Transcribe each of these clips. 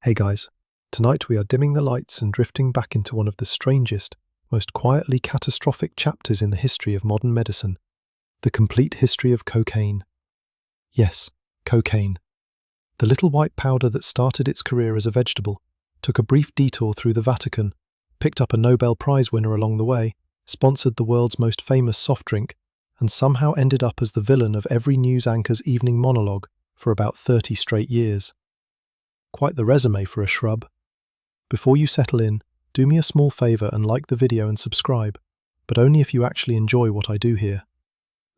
Hey guys, tonight we are dimming the lights and drifting back into one of the strangest, most quietly catastrophic chapters in the history of modern medicine, the complete history of cocaine. Yes, cocaine. The little white powder that started its career as a vegetable, took a brief detour through the Vatican, picked up a Nobel Prize winner along the way, sponsored the world's most famous soft drink, and somehow ended up as the villain of every news anchor's evening monologue for about 30 straight years. Quite the resume for a shrub. Before you settle in, do me a small favour and like the video and subscribe, but only if you actually enjoy what I do here.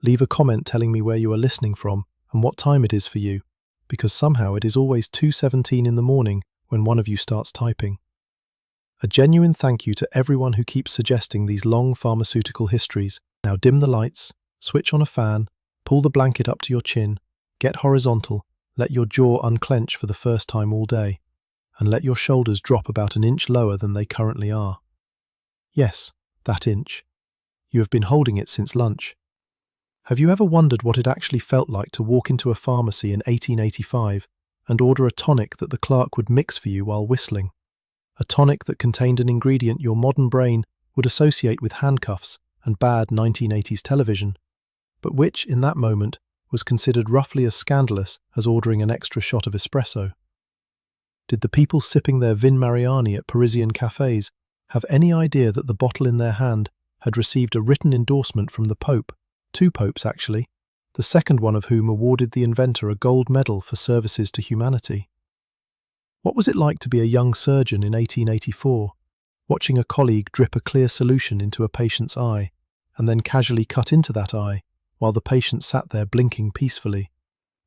Leave a comment telling me where you are listening from and what time it is for you, because somehow it is always 2:17 in the morning when one of you starts typing. A genuine thank you to everyone who keeps suggesting these long pharmaceutical histories. Now dim the lights, switch on a fan, pull the blanket up to your chin, get horizontal, let your jaw unclench for the first time all day, and let your shoulders drop about an inch lower than they currently are. Yes, that inch. You have been holding it since lunch. Have you ever wondered what it actually felt like to walk into a pharmacy in 1885 and order a tonic that the clerk would mix for you while whistling? A tonic that contained an ingredient your modern brain would associate with handcuffs and bad 1980s television, but which, in that moment, was considered roughly as scandalous as ordering an extra shot of espresso. Did the people sipping their Vin Mariani at Parisian cafes have any idea that the bottle in their hand had received a written endorsement from the Pope, two popes actually, the second one of whom awarded the inventor a gold medal for services to humanity? What was it like to be a young surgeon in 1884, watching a colleague drip a clear solution into a patient's eye, and then casually cut into that eye, while the patient sat there blinking peacefully,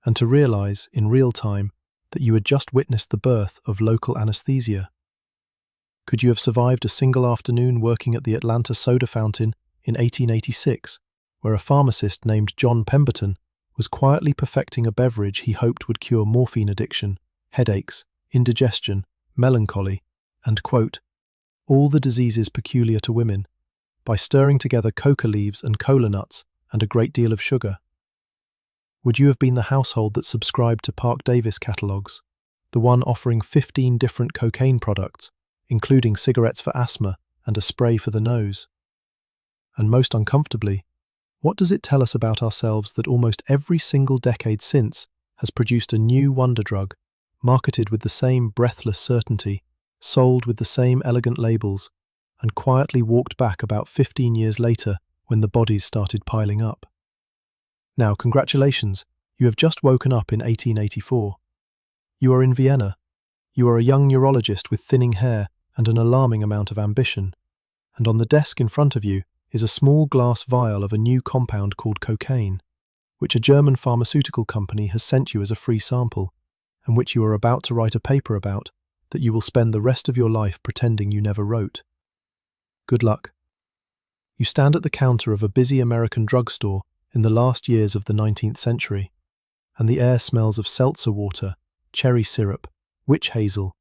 and to realize, in real time, that you had just witnessed the birth of local anesthesia? Could you have survived a single afternoon working at the Atlanta soda fountain in 1886, where a pharmacist named John Pemberton was quietly perfecting a beverage he hoped would cure morphine addiction, headaches, indigestion, melancholy, and, quote, all the diseases peculiar to women, by stirring together coca leaves and cola nuts and a great deal of sugar? Would you have been the household that subscribed to Park Davis catalogues, the one offering 15 different cocaine products, including cigarettes for asthma and a spray for the nose? And most uncomfortably, what does it tell us about ourselves that almost every single decade since has produced a new wonder drug, marketed with the same breathless certainty, sold with the same elegant labels, and quietly walked back about 15 years later when the bodies started piling up? Now, congratulations, you have just woken up in 1884. You are in Vienna. You are a young neurologist with thinning hair and an alarming amount of ambition. And on the desk in front of you is a small glass vial of a new compound called cocaine, which a German pharmaceutical company has sent you as a free sample, and which you are about to write a paper about that you will spend the rest of your life pretending you never wrote. Good luck. You stand at the counter of a busy American drugstore in the last years of the 19th century, and the air smells of seltzer water, cherry syrup, witch hazel,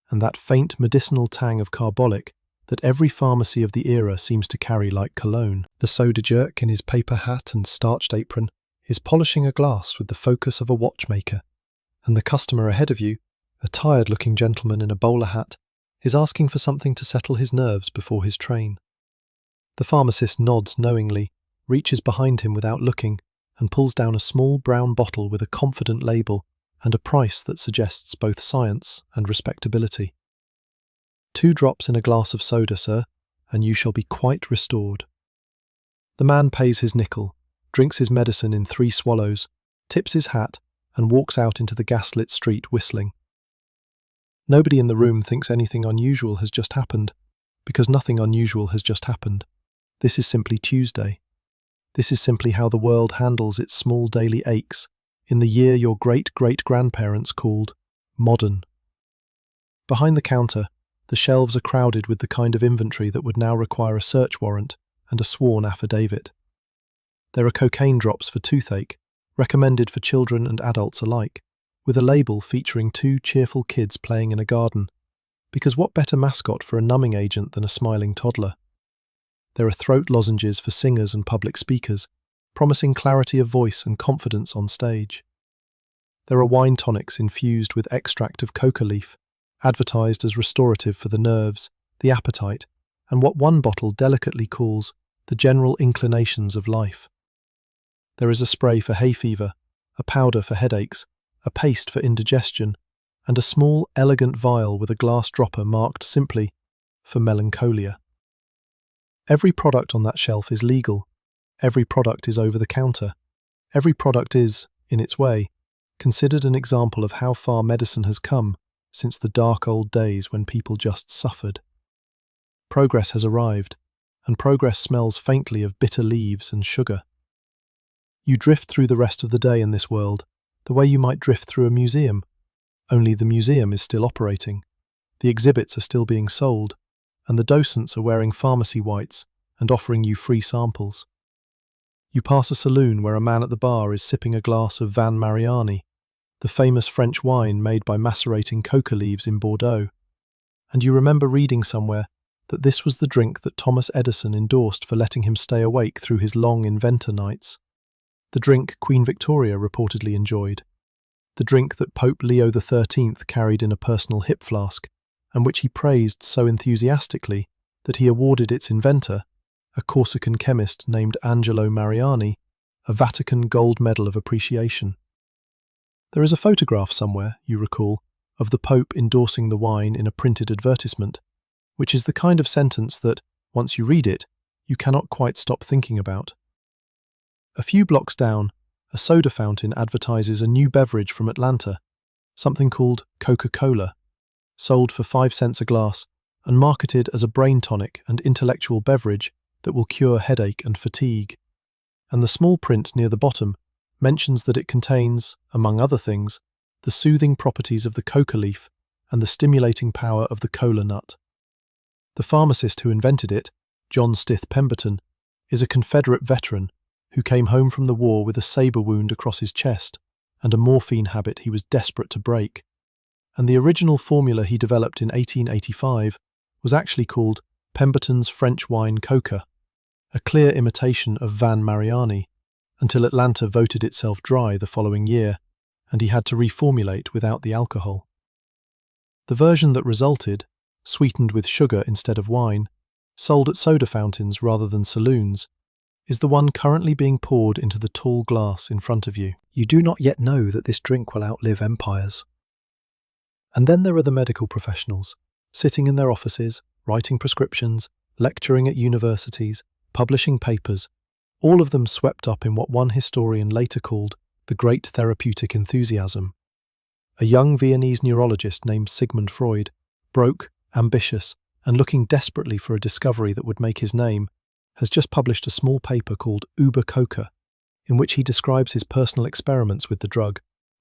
and that faint medicinal tang of carbolic that every pharmacy of the era seems to carry like cologne. The soda jerk in his paper hat and starched apron is polishing a glass with the focus of a watchmaker, and the customer ahead of you, a tired-looking gentleman in a bowler hat, is asking for something to settle his nerves before his train. The pharmacist nods knowingly, reaches behind him without looking, and pulls down a small brown bottle with a confident label and a price that suggests both science and respectability. 2 drops in a glass of soda, sir, and you shall be quite restored. The man pays his nickel, drinks his medicine in 3 swallows, tips his hat, and walks out into the gaslit street whistling. Nobody in the room thinks anything unusual has just happened, because nothing unusual has just happened. This is simply Tuesday. This is simply how the world handles its small daily aches in the year your great-great-grandparents called modern. Behind the counter, the shelves are crowded with the kind of inventory that would now require a search warrant and a sworn affidavit. There are cocaine drops for toothache, recommended for children and adults alike, with a label featuring 2 cheerful kids playing in a garden, because what better mascot for a numbing agent than a smiling toddler? There are throat lozenges for singers and public speakers, promising clarity of voice and confidence on stage. There are wine tonics infused with extract of coca leaf, advertised as restorative for the nerves, the appetite, and what one bottle delicately calls the general inclinations of life. There is a spray for hay fever, a powder for headaches, a paste for indigestion, and a small, elegant vial with a glass dropper marked simply for melancholia. Every product on that shelf is legal. Every product is over the counter. Every product is, in its way, considered an example of how far medicine has come since the dark old days when people just suffered. Progress has arrived, and progress smells faintly of bitter leaves and sugar. You drift through the rest of the day in this world, the way you might drift through a museum, only the museum is still operating, the exhibits are still being sold, and the docents are wearing pharmacy whites and offering you free samples. You pass a saloon where a man at the bar is sipping a glass of Vin Mariani, the famous French wine made by macerating coca leaves in Bordeaux, and you remember reading somewhere that this was the drink that Thomas Edison endorsed for letting him stay awake through his long inventor nights. The drink Queen Victoria reportedly enjoyed. The drink that Pope Leo XIII carried in a personal hip flask, and which he praised so enthusiastically that he awarded its inventor, a Corsican chemist named Angelo Mariani, a Vatican Gold Medal of Appreciation. There is a photograph somewhere, you recall, of the Pope endorsing the wine in a printed advertisement, which is the kind of sentence that, once you read it, you cannot quite stop thinking about. A few blocks down, a soda fountain advertises a new beverage from Atlanta, something called Coca-Cola, sold for 5 cents a glass and marketed as a brain tonic and intellectual beverage that will cure headache and fatigue. And the small print near the bottom mentions that it contains, among other things, the soothing properties of the coca leaf and the stimulating power of the cola nut. The pharmacist who invented it, John Stith Pemberton, is a Confederate veteran who came home from the war with a saber wound across his chest and a morphine habit he was desperate to break. And the original formula he developed in 1885 was actually called Pemberton's French Wine Coca, a clear imitation of Vin Mariani, until Atlanta voted itself dry the following year, and he had to reformulate without the alcohol. The version that resulted, sweetened with sugar instead of wine, sold at soda fountains rather than saloons, is the one currently being poured into the tall glass in front of you. You do not yet know that this drink will outlive empires. And then there are the medical professionals, sitting in their offices, writing prescriptions, lecturing at universities, publishing papers, all of them swept up in what one historian later called the great therapeutic enthusiasm. A young Viennese neurologist named Sigmund Freud, broke, ambitious, and looking desperately for a discovery that would make his name, has just published a small paper called Uber Coca, in which he describes his personal experiments with the drug,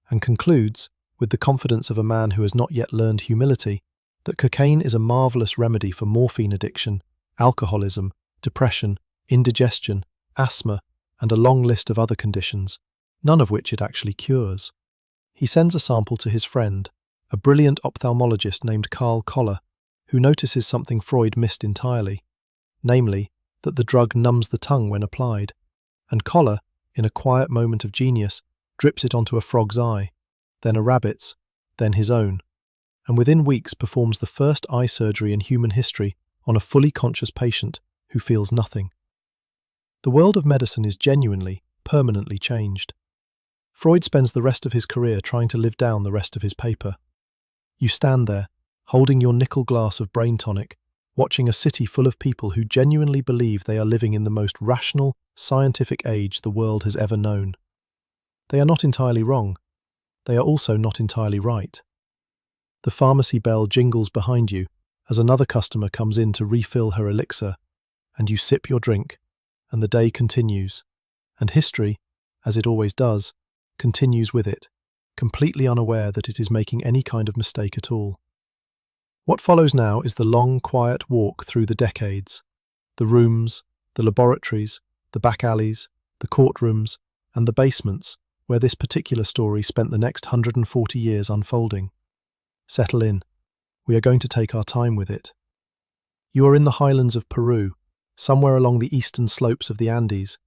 and concludes, with the confidence of a man who has not yet learned humility, that cocaine is a marvellous remedy for morphine addiction, alcoholism, depression, indigestion, asthma, and a long list of other conditions, none of which it actually cures. He sends a sample to his friend, a brilliant ophthalmologist named Carl Koller, who notices something Freud missed entirely, namely, that the drug numbs the tongue when applied, and Koller, in a quiet moment of genius, drips it onto a frog's eye, then a rabbit's, then his own, and within weeks performs the first eye surgery in human history on a fully conscious patient who feels nothing. The world of medicine is genuinely, permanently changed. Freud spends the rest of his career trying to live down the rest of his paper. You stand there, holding your nickel glass of brain tonic, watching a city full of people who genuinely believe they are living in the most rational, scientific age the world has ever known. They are not entirely wrong. They are also not entirely right. The pharmacy bell jingles behind you as another customer comes in to refill her elixir, and you sip your drink, and the day continues, and history, as it always does, continues with it, completely unaware that it is making any kind of mistake at all. What follows now is the long, quiet walk through the decades, the rooms, the laboratories, the back alleys, the courtrooms, and the basements where this particular story spent the next 140 years unfolding. Settle in. We are going to take our time with it. You are in the highlands of Peru, somewhere along the eastern slopes of the Andes,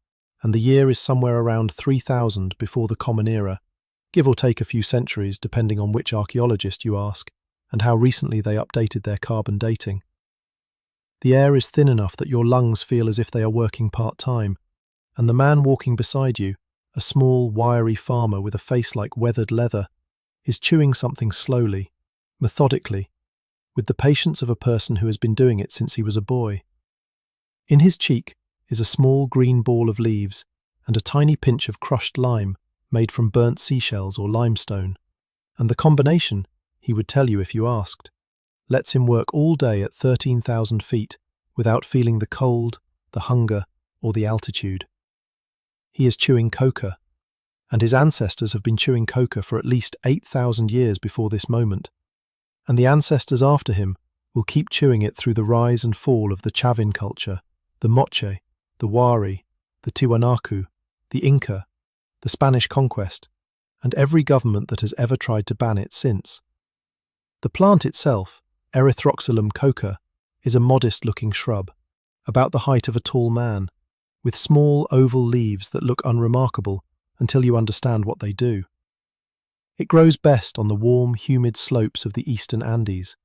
and the year is somewhere around 3000 before the Common Era, give or take a few centuries depending on which archaeologist you ask, and how recently they updated their carbon dating. The air is thin enough that your lungs feel as if they are working part-time, and the man walking beside you, a small, wiry farmer with a face like weathered leather, is chewing something slowly, methodically, with the patience of a person who has been doing it since he was a boy. In his cheek is a small green ball of leaves and a tiny pinch of crushed lime made from burnt seashells or limestone, and the combination, he would tell you if you asked, lets him work all day at 13,000 feet without feeling the cold, the hunger, or the altitude. He is chewing coca, and his ancestors have been chewing coca for at least 8,000 years before this moment, and the ancestors after him will keep chewing it through the rise and fall of the Chavin culture, the Moche, the Wari, the Tiwanaku, the Inca, the Spanish conquest, and every government that has ever tried to ban it since. The plant itself, Erythroxylum coca, is a modest-looking shrub, about the height of a tall man, with small oval leaves that look unremarkable until you understand what they do. It grows best on the warm, humid slopes of the eastern Andes,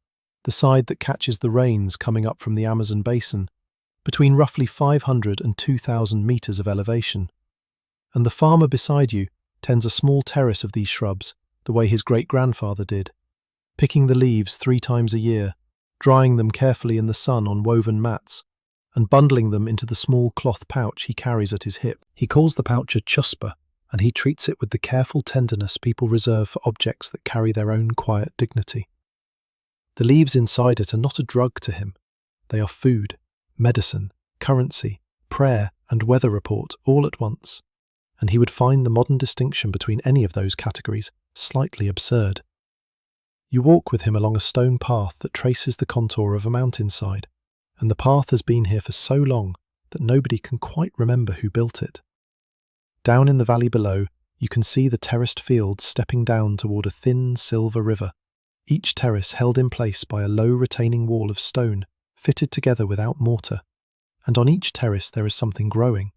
the side that catches the rains coming up from the Amazon basin, between roughly 500 and 2,000 meters of elevation. And the farmer beside you tends a small terrace of these shrubs, the way his great-grandfather did, picking the leaves 3 times a year, drying them carefully in the sun on woven mats, and bundling them into the small cloth pouch he carries at his hip. He calls the pouch a chuspa, and he treats it with the careful tenderness people reserve for objects that carry their own quiet dignity. The leaves inside it are not a drug to him. They are food, medicine, currency, prayer, and weather report all at once, and he would find the modern distinction between any of those categories slightly absurd. You walk with him along a stone path that traces the contour of a mountainside, and the path has been here for so long that nobody can quite remember who built it. Down in the valley below, you can see the terraced fields stepping down toward a thin silver river, each terrace held in place by a low retaining wall of stone fitted together without mortar, and on each terrace there is something growing,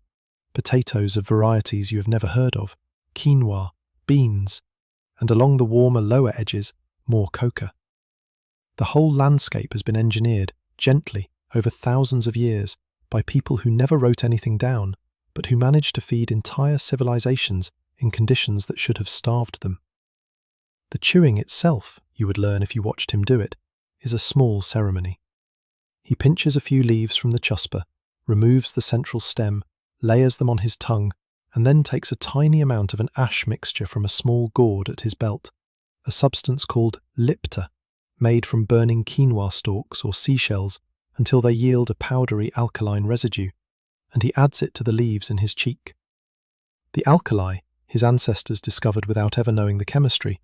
potatoes of varieties you have never heard of, quinoa, beans, and along the warmer lower edges, more coca. The whole landscape has been engineered, gently, over thousands of years, by people who never wrote anything down, but who managed to feed entire civilizations in conditions that should have starved them. The chewing itself, you would learn if you watched him do it, is a small ceremony. He pinches a few leaves from the chuspa, removes the central stem, layers them on his tongue, and then takes a tiny amount of an ash mixture from a small gourd at his belt, a substance called lipta, made from burning quinoa stalks or seashells until they yield a powdery alkaline residue, and he adds it to the leaves in his cheek. The alkali, his ancestors discovered without ever knowing the chemistry,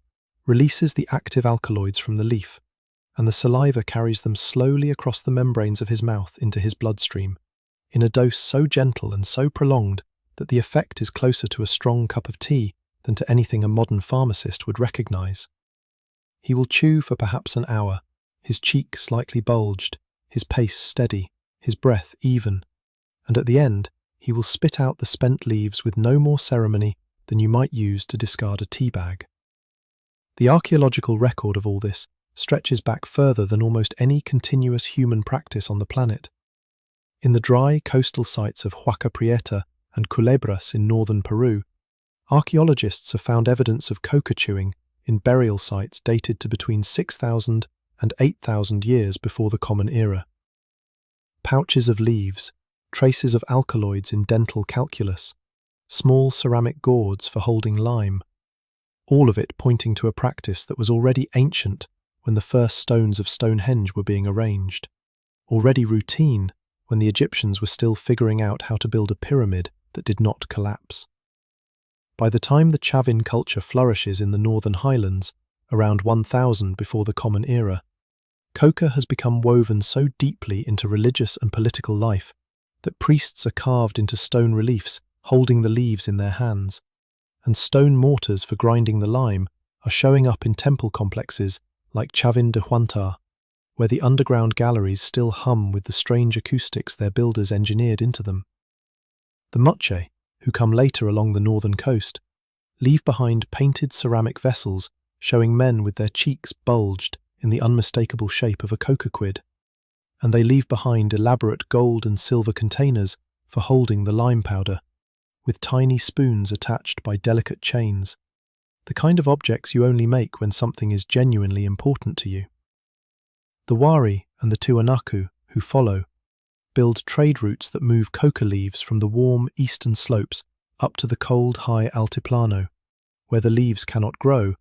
releases the active alkaloids from the leaf, and the saliva carries them slowly across the membranes of his mouth into his bloodstream, in a dose so gentle and so prolonged that the effect is closer to a strong cup of tea than to anything a modern pharmacist would recognize. He will chew for perhaps an hour, his cheek slightly bulged, his pace steady, his breath even, and at the end he will spit out the spent leaves with no more ceremony than you might use to discard a tea bag. The archaeological record of all this stretches back further than almost any continuous human practice on the planet. In the dry coastal sites of Huaca Prieta and Culebras in northern Peru, archaeologists have found evidence of coca chewing in burial sites dated to between 6,000 and 8,000 years before the Common Era. Pouches of leaves, traces of alkaloids in dental calculus, small ceramic gourds for holding lime, all of it pointing to a practice that was already ancient when the first stones of Stonehenge were being arranged, already routine when the Egyptians were still figuring out how to build a pyramid that did not collapse. By the time the Chavin culture flourishes in the northern highlands, around 1000 before the Common Era, coca has become woven so deeply into religious and political life that priests are carved into stone reliefs holding the leaves in their hands, and stone mortars for grinding the lime are showing up in temple complexes like Chavin de Huantar, where the underground galleries still hum with the strange acoustics their builders engineered into them. The Moche, who come later along the northern coast, leave behind painted ceramic vessels showing men with their cheeks bulged in the unmistakable shape of a coca-quid, and they leave behind elaborate gold and silver containers for holding the lime powder, with tiny spoons attached by delicate chains, the kind of objects you only make when something is genuinely important to you. The Wari and the Tuanaku, who follow, build trade routes that move coca leaves from the warm eastern slopes up to the cold high altiplano, where the leaves cannot grow,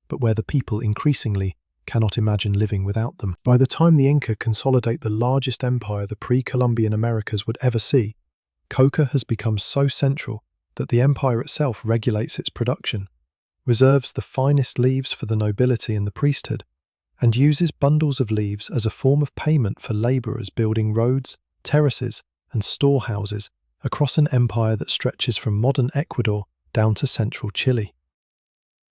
but where the people increasingly cannot imagine living without them. By the time the Inca consolidate the largest empire the pre-Columbian Americas would ever see, coca has become so central that the empire itself regulates its production, reserves the finest leaves for the nobility and the priesthood, and uses bundles of leaves as a form of payment for labourers building roads, terraces, and storehouses across an empire that stretches from modern Ecuador down to central Chile.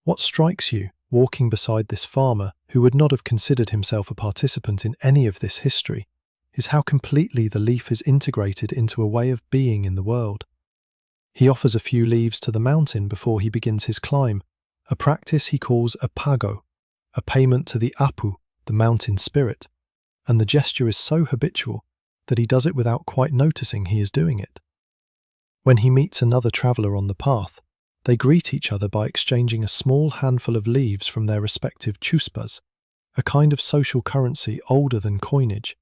What strikes you, walking beside this farmer who would not have considered himself a participant in any of this history, is how completely the leaf is integrated into a way of being in the world. He offers a few leaves to the mountain before he begins his climb, a practice he calls a pago, a payment to the apu, the mountain spirit, and the gesture is so habitual that he does it without quite noticing he is doing it. When he meets another traveller on the path, they greet each other by exchanging a small handful of leaves from their respective chuspas, a kind of social currency older than coinage,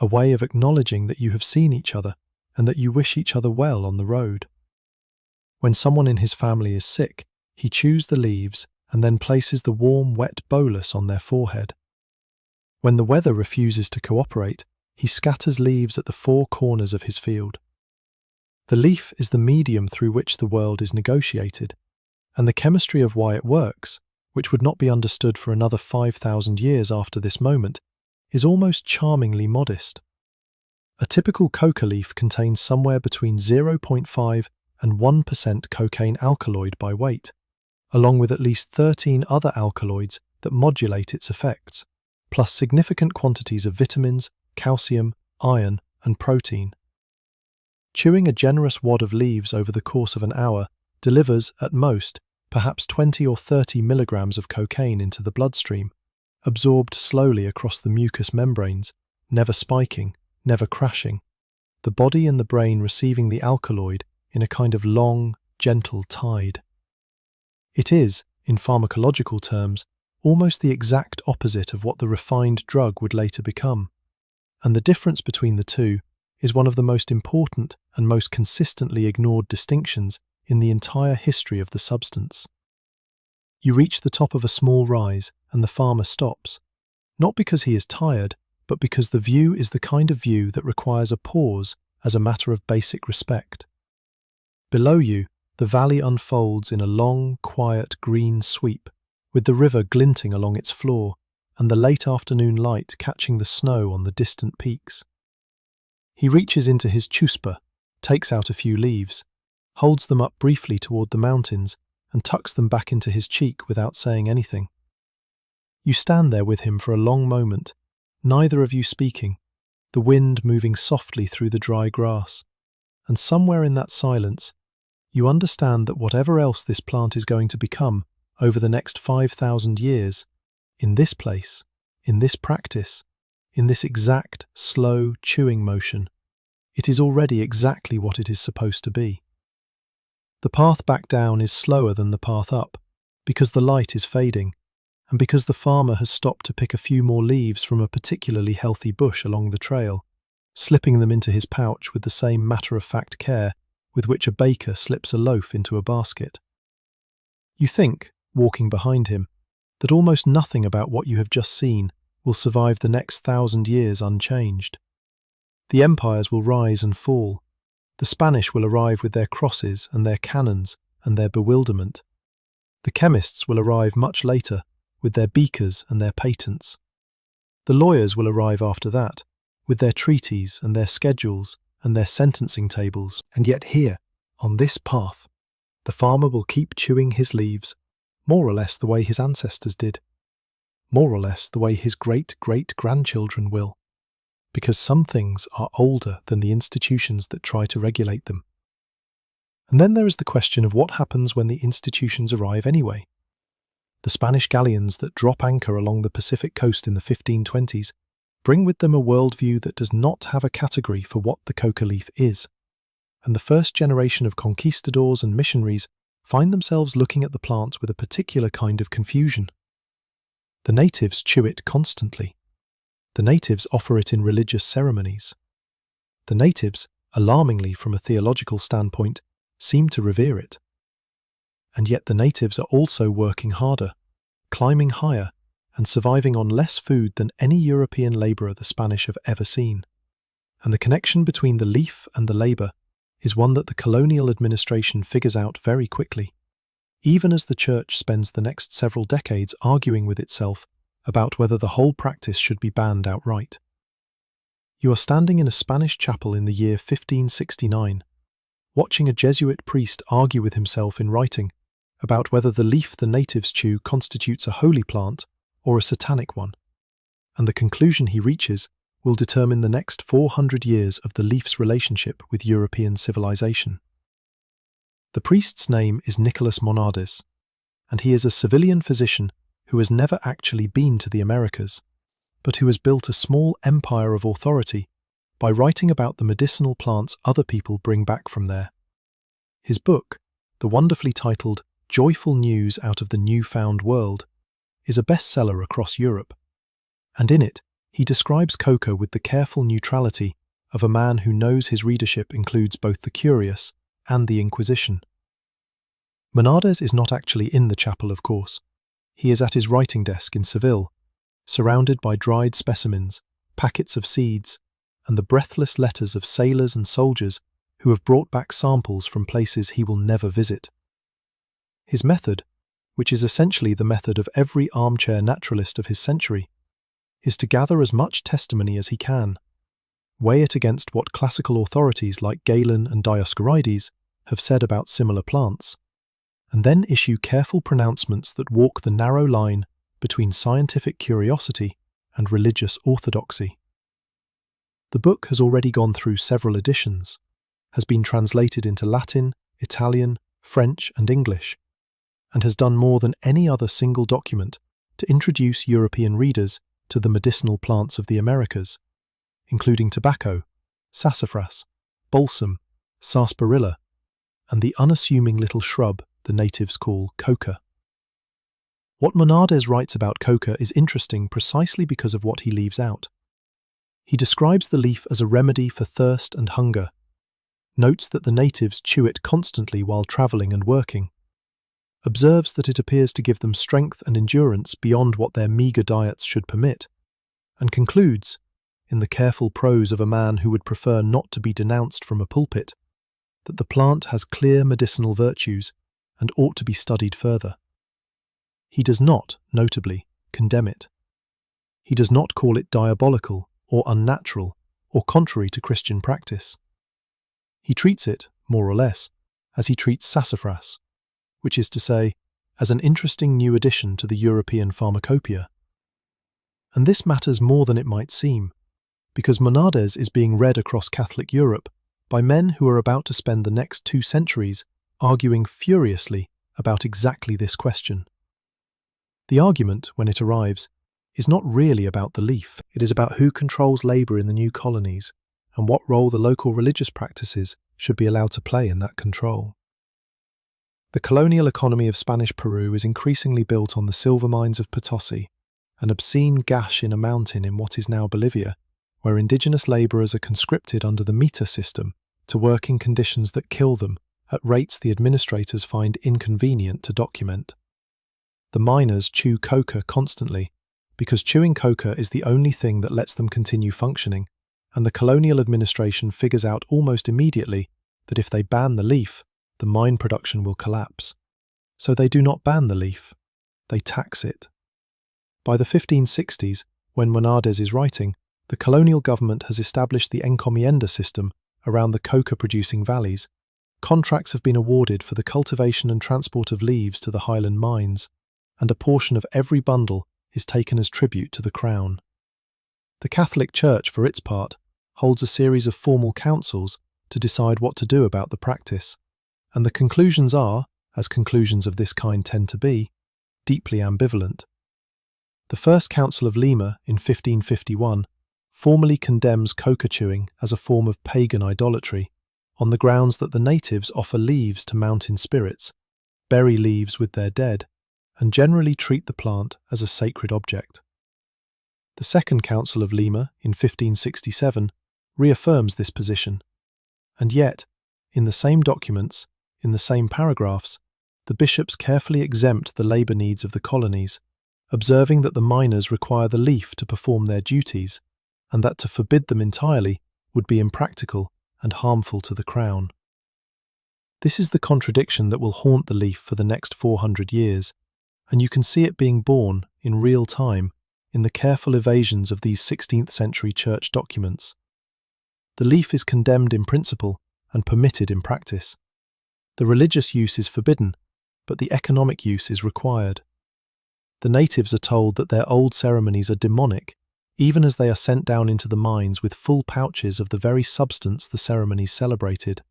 a way of acknowledging that you have seen each other and that you wish each other well on the road. When someone in his family is sick, he chews the leaves and then places the warm, wet bolus on their forehead. When the weather refuses to cooperate, he scatters leaves at the four corners of his field. The leaf is the medium through which the world is negotiated, and the chemistry of why it works, which would not be understood for another 5,000 years after this moment, is almost charmingly modest. A typical coca leaf contains somewhere between 0.5 and 1% cocaine alkaloid by weight, along with at least 13 other alkaloids that modulate its effects, plus significant quantities of vitamins, calcium, iron, and protein. Chewing a generous wad of leaves over the course of an hour delivers, at most, perhaps 20 or 30 milligrams of cocaine into the bloodstream, absorbed slowly across the mucous membranes, never spiking, never crashing, the body and the brain receiving the alkaloid in a kind of long, gentle tide. It is, in pharmacological terms, almost the exact opposite of what the refined drug would later become, and the difference between the two is one of the most important and most consistently ignored distinctions in the entire history of the substance. You reach the top of a small rise and the farmer stops, not because he is tired, but because the view is the kind of view that requires a pause as a matter of basic respect. Below you, the valley unfolds in a long, quiet green sweep, with the river glinting along its floor and the late afternoon light catching the snow on the distant peaks. He reaches into his chuspa, takes out a few leaves, holds them up briefly toward the mountains, and tucks them back into his cheek without saying anything. You stand there with him for a long moment, neither of you speaking, the wind moving softly through the dry grass, and somewhere in that silence, you understand that whatever else this plant is going to become over the next 5,000 years, in this place, in this practice, in this exact, slow chewing motion, it is already exactly what it is supposed to be. The path back down is slower than the path up, because the light is fading, and because the farmer has stopped to pick a few more leaves from a particularly healthy bush along the trail, slipping them into his pouch with the same matter-of-fact care with which a baker slips a loaf into a basket. You think, walking behind him, that almost nothing about what you have just seen will survive the next 1,000 years unchanged. The empires will rise and fall. The Spanish will arrive with their crosses and their cannons and their bewilderment. The chemists will arrive much later with their beakers and their patents. The lawyers will arrive after that with their treaties and their schedules and their sentencing tables. And yet here, on this path, the farmer will keep chewing his leaves, more or less the way his ancestors did, more or less the way his great-great-grandchildren will, because some things are older than the institutions that try to regulate them. And then there is the question of what happens when the institutions arrive anyway. The Spanish galleons that drop anchor along the Pacific coast in the 1520s bring with them a worldview that does not have a category for what the coca leaf is, and the first generation of conquistadors and missionaries find themselves looking at the plant with a particular kind of confusion. The natives chew it constantly. The natives offer it in religious ceremonies. The natives, alarmingly from a theological standpoint, seem to revere it. And yet the natives are also working harder, climbing higher, and surviving on less food than any European labourer the Spanish have ever seen. And the connection between the leaf and the labour is one that the colonial administration figures out very quickly, even as the church spends the next several decades arguing with itself about whether the whole practice should be banned outright. You are standing in a Spanish chapel in the year 1569, watching a Jesuit priest argue with himself in writing about whether the leaf the natives chew constitutes a holy plant or a satanic one, and the conclusion he reaches will determine the next 400 years of the leaf's relationship with European civilization. The priest's name is Nicholas Monardes, and he is a civilian physician who has never actually been to the Americas, but who has built a small empire of authority by writing about the medicinal plants other people bring back from there. His book, the wonderfully titled Joyful News Out of the Newfound World, is a bestseller across Europe, and in it he describes coca with the careful neutrality of a man who knows his readership includes both the curious and the Inquisition. Monardes is not actually in the chapel, of course. He is at his writing desk in Seville, surrounded by dried specimens, packets of seeds, and the breathless letters of sailors and soldiers who have brought back samples from places he will never visit. His method, which is essentially the method of every armchair naturalist of his century, is to gather as much testimony as he can, weigh it against what classical authorities like Galen and Dioscorides have said about similar plants, and then issue careful pronouncements that walk the narrow line between scientific curiosity and religious orthodoxy. The book has already gone through several editions, has been translated into Latin, Italian, French, and English, and has done more than any other single document to introduce European readers to the medicinal plants of the Americas, including tobacco, sassafras, balsam, sarsaparilla, and the unassuming little shrub the natives call coca. What Monardes writes about coca is interesting precisely because of what he leaves out. He describes the leaf as a remedy for thirst and hunger, notes that the natives chew it constantly while travelling and working, observes that it appears to give them strength and endurance beyond what their meagre diets should permit, and concludes, in the careful prose of a man who would prefer not to be denounced from a pulpit, that the plant has clear medicinal virtues and ought to be studied further. He does not, notably, condemn it. He does not call it diabolical or unnatural or contrary to Christian practice. He treats it, more or less, as he treats sassafras, which is to say, as an interesting new addition to the European pharmacopoeia. And this matters more than it might seem, because Monardes is being read across Catholic Europe by men who are about to spend the next 2 centuries arguing furiously about exactly this question. The argument, when it arrives, is not really about the leaf. It is about who controls labour in the new colonies and what role the local religious practices should be allowed to play in that control. The colonial economy of Spanish Peru is increasingly built on the silver mines of Potosi, an obscene gash in a mountain in what is now Bolivia, where indigenous labourers are conscripted under the mita system to work in conditions that kill them at rates the administrators find inconvenient to document. The miners chew coca constantly, because chewing coca is the only thing that lets them continue functioning, and the colonial administration figures out almost immediately that if they ban the leaf, the mine production will collapse. So they do not ban the leaf, they tax it. By the 1560s, when Monardes is writing, the colonial government has established the encomienda system around the coca-producing valleys. Contracts have been awarded for the cultivation and transport of leaves to the highland mines, and a portion of every bundle is taken as tribute to the crown. The Catholic Church, for its part, holds a series of formal councils to decide what to do about the practice, and the conclusions are, as conclusions of this kind tend to be, deeply ambivalent. The First Council of Lima in 1551 formally condemns coca chewing as a form of pagan idolatry, on the grounds that the natives offer leaves to mountain spirits, bury leaves with their dead, and generally treat the plant as a sacred object. The Second Council of Lima in 1567 reaffirms this position, and yet, in the same documents, in the same paragraphs, the bishops carefully exempt the labour needs of the colonies, observing that the miners require the leaf to perform their duties, and that to forbid them entirely would be impractical and harmful to the crown. This is the contradiction that will haunt the leaf for the next 400 years, and you can see it being born, in real time, in the careful evasions of these 16th century church documents. The leaf is condemned in principle and permitted in practice. The religious use is forbidden, but the economic use is required. The natives are told that their old ceremonies are demonic, even as they are sent down into the mines with full pouches of the very substance the ceremonies celebrated.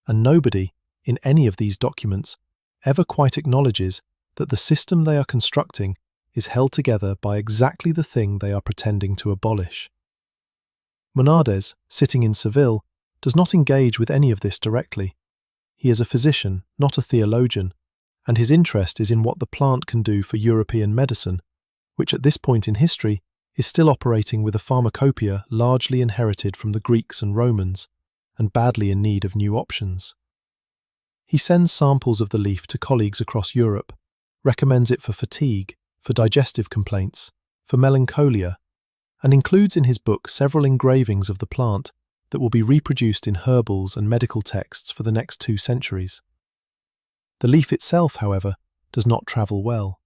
And nobody, in any of these documents, ever quite acknowledges that the system they are constructing is held together by exactly the thing they are pretending to abolish. Monardes, sitting in Seville, does not engage with any of this directly. He is a physician, not a theologian, and his interest is in what the plant can do for European medicine, which at this point in history is still operating with a pharmacopoeia largely inherited from the Greeks and Romans, and badly in need of new options. He sends samples of the leaf to colleagues across Europe, recommends it for fatigue, for digestive complaints, for melancholia, and includes in his book several engravings of the plant that will be reproduced in herbals and medical texts for the next 2 centuries. The leaf itself, however, does not travel well.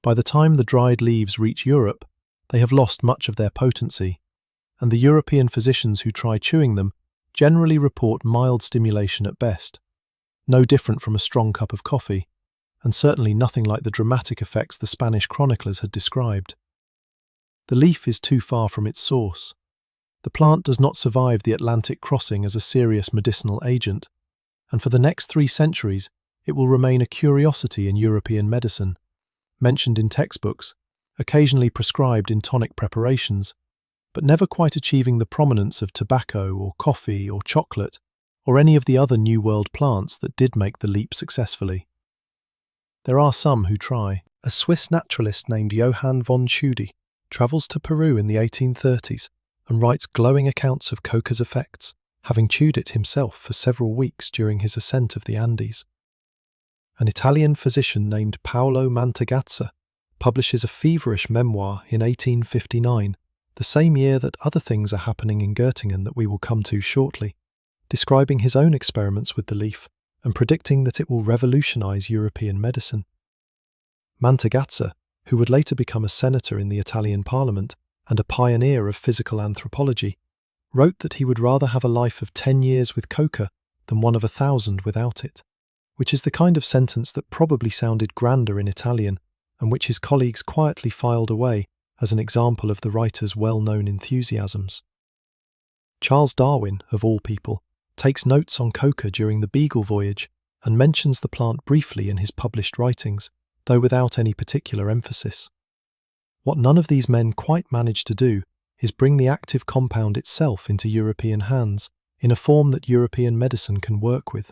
By the time the dried leaves reach Europe, they have lost much of their potency, and the European physicians who try chewing them generally report mild stimulation at best, no different from a strong cup of coffee, and certainly nothing like the dramatic effects the Spanish chroniclers had described. The leaf is too far from its source. The plant does not survive the Atlantic crossing as a serious medicinal agent, and for the next 3 centuries it will remain a curiosity in European medicine, mentioned in textbooks, occasionally prescribed in tonic preparations, but never quite achieving the prominence of tobacco or coffee or chocolate or any of the other New World plants that did make the leap successfully. There are some who try. A Swiss naturalist named Johann von Tschudi travels to Peru in the 1830s and writes glowing accounts of coca's effects, having chewed it himself for several weeks during his ascent of the Andes. An Italian physician named Paolo Mantegazza publishes a feverish memoir in 1859, the same year that other things are happening in Göttingen that we will come to shortly, describing his own experiments with the leaf and predicting that it will revolutionize European medicine. Mantegazza, who would later become a senator in the Italian parliament and a pioneer of physical anthropology, wrote that he would rather have a life of 10 years with coca than one of 1,000 without it, which is the kind of sentence that probably sounded grander in Italian and which his colleagues quietly filed away as an example of the writer's well-known enthusiasms. Charles Darwin, of all people, takes notes on coca during the Beagle voyage and mentions the plant briefly in his published writings, though without any particular emphasis. What none of these men quite manage to do is bring the active compound itself into European hands in a form that European medicine can work with.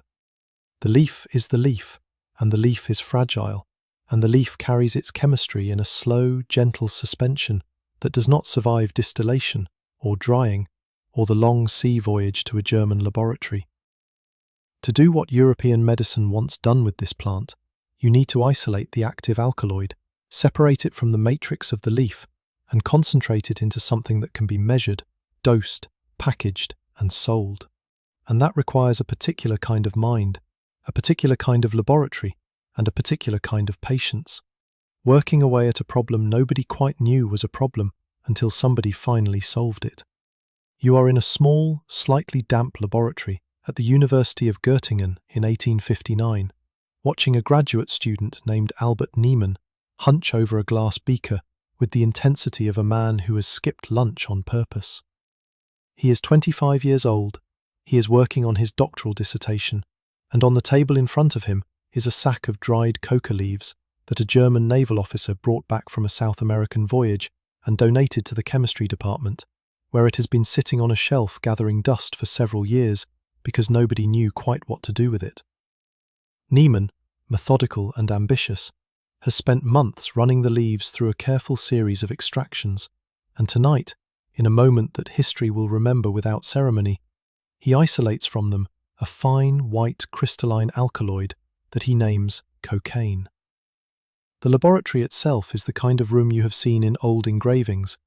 The leaf is the leaf, and the leaf is fragile, and the leaf carries its chemistry in a slow, gentle suspension that does not survive distillation or drying or the long sea voyage to a German laboratory. To do what European medicine wants done with this plant, you need to isolate the active alkaloid, separate it from the matrix of the leaf, and concentrate it into something that can be measured, dosed, packaged, and sold. And that requires a particular kind of mind, a particular kind of laboratory, and a particular kind of patience, working away at a problem nobody quite knew was a problem until somebody finally solved it. You are in a small, slightly damp laboratory at the University of Göttingen in 1859, watching a graduate student named Albert Niemann hunch over a glass beaker with the intensity of a man who has skipped lunch on purpose. He is 25 years old, he is working on his doctoral dissertation, and on the table in front of him is a sack of dried coca leaves that a German naval officer brought back from a South American voyage and donated to the chemistry department, where it has been sitting on a shelf gathering dust for several years because nobody knew quite what to do with it. Niemann, methodical and ambitious, has spent months running the leaves through a careful series of extractions, and tonight, in a moment that history will remember without ceremony, he isolates from them a fine, white, crystalline alkaloid that he names cocaine. The laboratory itself is the kind of room you have seen in old engravings: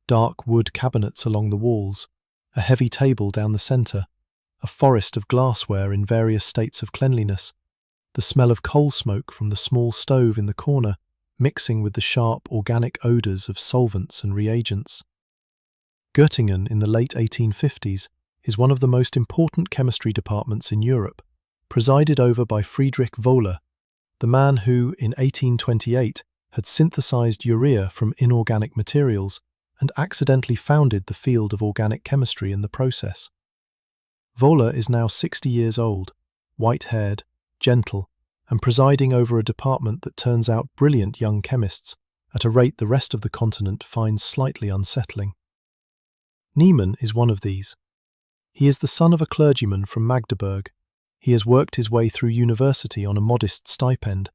dark wood cabinets along the walls, a heavy table down the centre, a forest of glassware in various states of cleanliness, the smell of coal smoke from the small stove in the corner mixing with the sharp organic odours of solvents and reagents. Göttingen in the late 1850s is one of the most important chemistry departments in Europe, presided over by Friedrich Wöhler, the man who, in 1828, had synthesized urea from inorganic materials and accidentally founded the field of organic chemistry in the process. Wöhler is now 60 years old, white-haired, gentle, and presiding over a department that turns out brilliant young chemists at a rate the rest of the continent finds slightly unsettling. Niemann is one of these. He is the son of a clergyman from Magdeburg. He has worked his way through university on a modest stipend,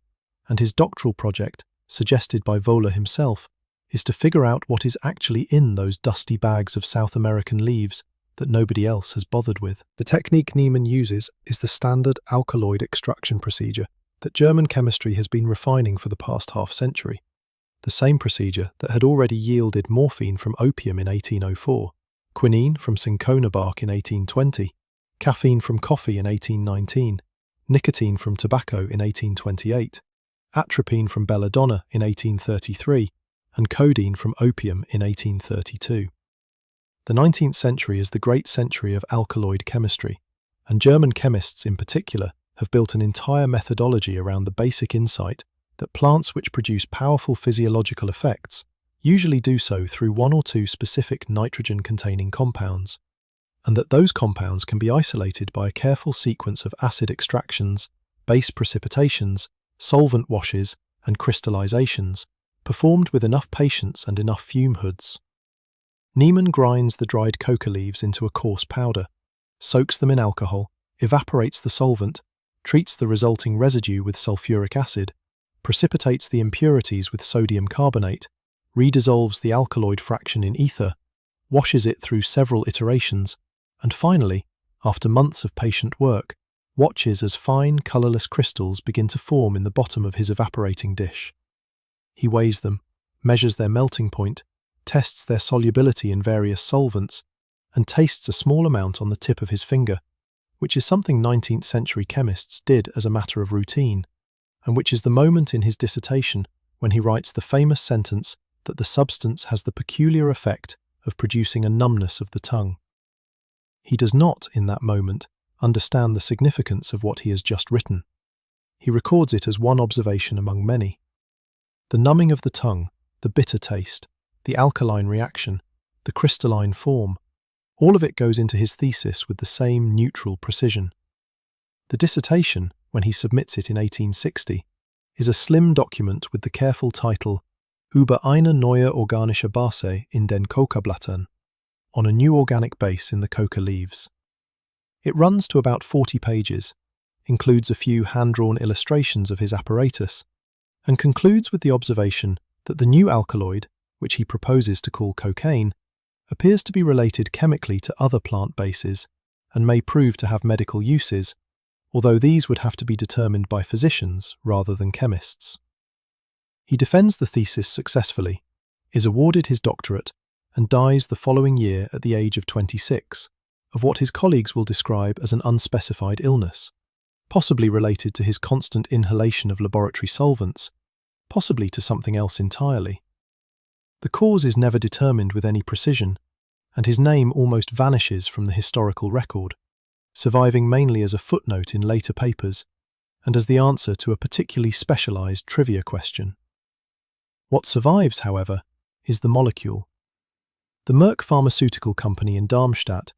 and his doctoral project, suggested by Wöhler himself, is to figure out what is actually in those dusty bags of South American leaves that nobody else has bothered with. The technique Niemann uses is the standard alkaloid extraction procedure that German chemistry has been refining for the past half-century. The same procedure that had already yielded morphine from opium in 1804, quinine from cinchona bark in 1820, caffeine from coffee in 1819, nicotine from tobacco in 1828, atropine from belladonna in 1833, and codeine from opium in 1832. The 19th century is the great century of alkaloid chemistry, and German chemists in particular have built an entire methodology around the basic insight that plants which produce powerful physiological effects usually do so through one or two specific nitrogen-containing compounds, and that those compounds can be isolated by a careful sequence of acid extractions, base precipitations, solvent washes, and crystallizations, performed with enough patience and enough fume hoods. Niemann grinds the dried coca leaves into a coarse powder, soaks them in alcohol, evaporates the solvent, treats the resulting residue with sulfuric acid, precipitates the impurities with sodium carbonate, redissolves the alkaloid fraction in ether, washes it through several iterations, and finally, after months of patient work, watches as fine, colourless crystals begin to form in the bottom of his evaporating dish. He weighs them, measures their melting point, tests their solubility in various solvents, and tastes a small amount on the tip of his finger, which is something 19th century chemists did as a matter of routine, and which is the moment in his dissertation when he writes the famous sentence that the substance has the peculiar effect of producing a numbness of the tongue. He does not, in that moment, understand the significance of what he has just written. He records it as one observation among many. The numbing of the tongue, the bitter taste, the alkaline reaction, the crystalline form, all of it goes into his thesis with the same neutral precision. The dissertation, when he submits it in 1860, is a slim document with the careful title Über eine neue organische Base in den Coca-Blättern, on a new organic base in the coca leaves. It runs to about 40 pages, includes a few hand-drawn illustrations of his apparatus, and concludes with the observation that the new alkaloid, which he proposes to call cocaine, appears to be related chemically to other plant bases and may prove to have medical uses, although these would have to be determined by physicians rather than chemists. He defends the thesis successfully, is awarded his doctorate, and dies the following year at the age of 26, of what his colleagues will describe as an unspecified illness, possibly related to his constant inhalation of laboratory solvents, possibly to something else entirely. The cause is never determined with any precision, and his name almost vanishes from the historical record, surviving mainly as a footnote in later papers and as the answer to a particularly specialized trivia question. What survives, however, is the molecule. The Merck pharmaceutical company in Darmstadt,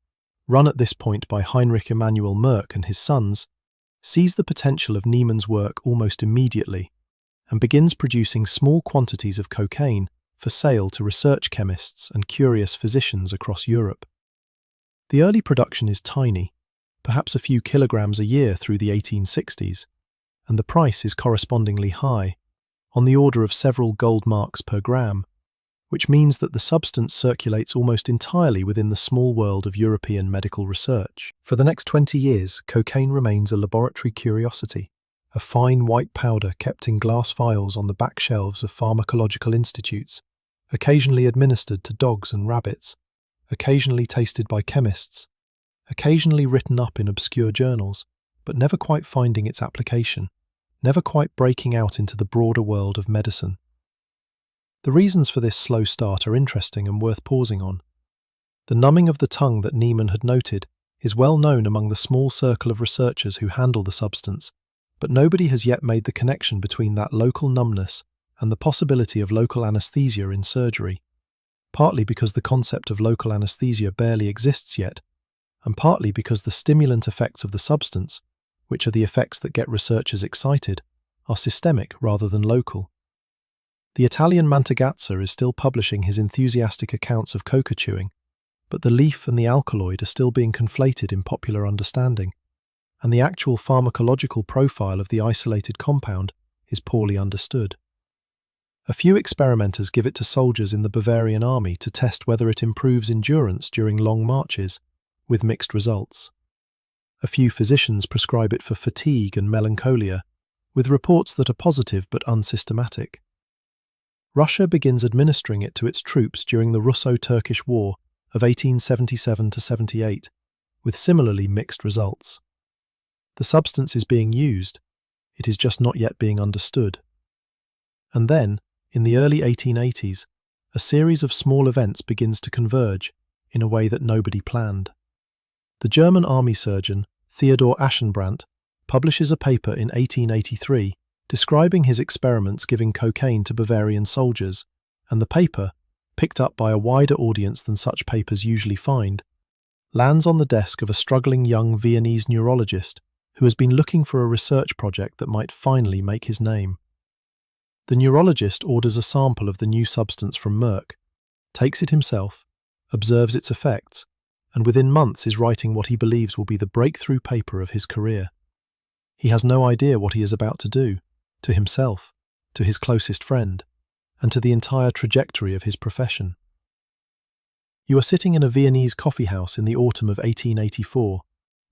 run at this point by Heinrich Emanuel Merck and his sons, sees the potential of Niemann's work almost immediately and begins producing small quantities of cocaine for sale to research chemists and curious physicians across Europe. The early production is tiny, perhaps a few kilograms a year through the 1860s, and the price is correspondingly high, on the order of several gold marks per gram, which means that the substance circulates almost entirely within the small world of European medical research. For the next 20 years, cocaine remains a laboratory curiosity, a fine white powder kept in glass vials on the back shelves of pharmacological institutes, occasionally administered to dogs and rabbits, occasionally tasted by chemists, occasionally written up in obscure journals, but never quite finding its application, never quite breaking out into the broader world of medicine. The reasons for this slow start are interesting and worth pausing on. The numbing of the tongue that Niemann had noted is well known among the small circle of researchers who handle the substance, but nobody has yet made the connection between that local numbness and the possibility of local anesthesia in surgery, partly because the concept of local anesthesia barely exists yet, and partly because the stimulant effects of the substance, which are the effects that get researchers excited, are systemic rather than local. The Italian Mantegazza is still publishing his enthusiastic accounts of coca chewing, but the leaf and the alkaloid are still being conflated in popular understanding, and the actual pharmacological profile of the isolated compound is poorly understood. A few experimenters give it to soldiers in the Bavarian army to test whether it improves endurance during long marches, with mixed results. A few physicians prescribe it for fatigue and melancholia, with reports that are positive but unsystematic. Russia begins administering it to its troops during the Russo-Turkish War of 1877–78, with similarly mixed results. The substance is being used, it is just not yet being understood. And then, in the early 1880s, a series of small events begins to converge in a way that nobody planned. The German army surgeon, Theodor Aschenbrandt, publishes a paper in 1883 describing his experiments giving cocaine to Bavarian soldiers, and the paper, picked up by a wider audience than such papers usually find, lands on the desk of a struggling young Viennese neurologist who has been looking for a research project that might finally make his name. The neurologist orders a sample of the new substance from Merck, takes it himself, observes its effects, and within months is writing what he believes will be the breakthrough paper of his career. He has no idea what he is about to do, to himself, to his closest friend, and to the entire trajectory of his profession. You are sitting in a Viennese coffee house in the autumn of 1884,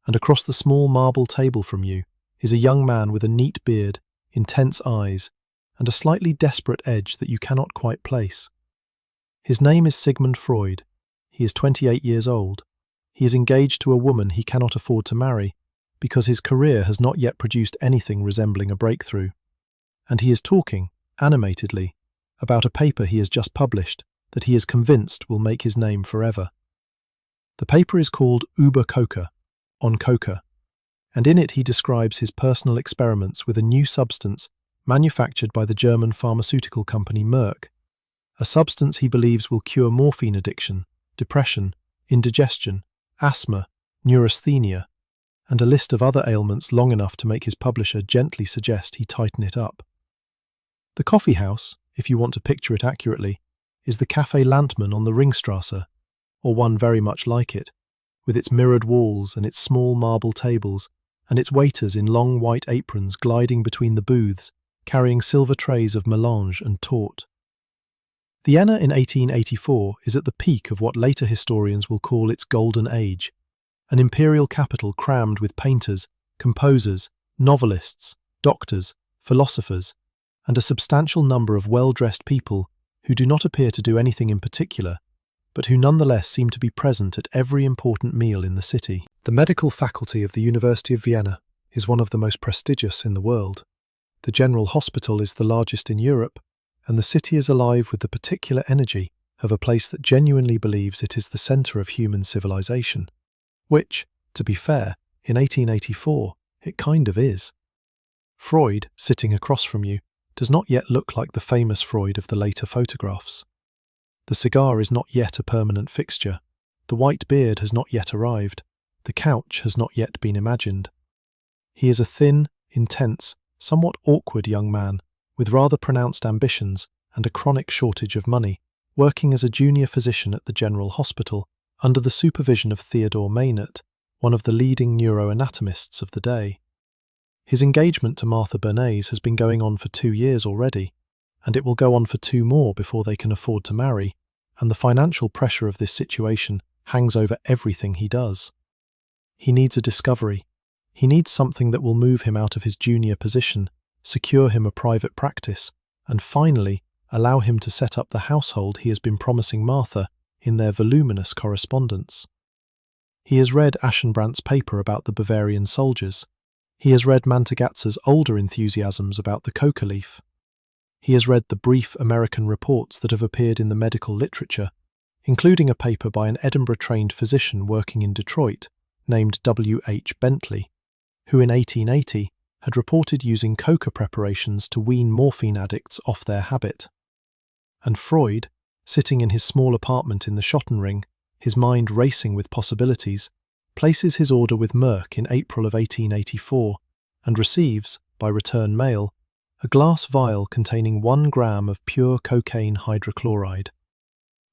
and across the small marble table from you is a young man with a neat beard, intense eyes, and a slightly desperate edge that you cannot quite place. His name is Sigmund Freud. He is 28 years old. He is engaged to a woman he cannot afford to marry because his career has not yet produced anything resembling a breakthrough. And he is talking, animatedly, about a paper he has just published that he is convinced will make his name forever. The paper is called Über Coca, on coca, and in it he describes his personal experiments with a new substance manufactured by the German pharmaceutical company Merck, a substance he believes will cure morphine addiction, depression, indigestion, asthma, neurasthenia, and a list of other ailments long enough to make his publisher gently suggest he tighten it up. The coffee house, if you want to picture it accurately, is the Café Landmann on the Ringstrasse, or one very much like it, with its mirrored walls and its small marble tables, and its waiters in long white aprons gliding between the booths, carrying silver trays of melange and tort. Vienna in 1884 is at the peak of what later historians will call its golden age, an imperial capital crammed with painters, composers, novelists, doctors, philosophers, and a substantial number of well-dressed people who do not appear to do anything in particular, but who nonetheless seem to be present at every important meal in the city. The medical faculty of the University of Vienna is one of the most prestigious in the world. The General Hospital is the largest in Europe, and the city is alive with the particular energy of a place that genuinely believes it is the centre of human civilization, which, to be fair, in 1884, it kind of is. Freud, sitting across from you, does not yet look like the famous Freud of the later photographs. The cigar is not yet a permanent fixture, the white beard has not yet arrived, the couch has not yet been imagined. He is a thin, intense, somewhat awkward young man with rather pronounced ambitions and a chronic shortage of money, working as a junior physician at the General Hospital under the supervision of Theodore Maynard, one of the leading neuroanatomists of the day. His engagement to Martha Bernays has been going on for 2 years already, and it will go on for 2 more before they can afford to marry, and the financial pressure of this situation hangs over everything he does. He needs a discovery. He needs something that will move him out of his junior position, secure him a private practice, and finally allow him to set up the household he has been promising Martha in their voluminous correspondence. He has read Aschenbrandt's paper about the Bavarian soldiers. He has read Mantegazza's older enthusiasms about the coca leaf. He has read the brief American reports that have appeared in the medical literature, including a paper by an Edinburgh-trained physician working in Detroit named W.H. Bentley, who in 1880 had reported using coca preparations to wean morphine addicts off their habit. And Freud, sitting in his small apartment in the Schottenring, his mind racing with possibilities, places his order with Merck in April of 1884 and receives, by return mail, a glass vial containing 1 gram of pure cocaine hydrochloride.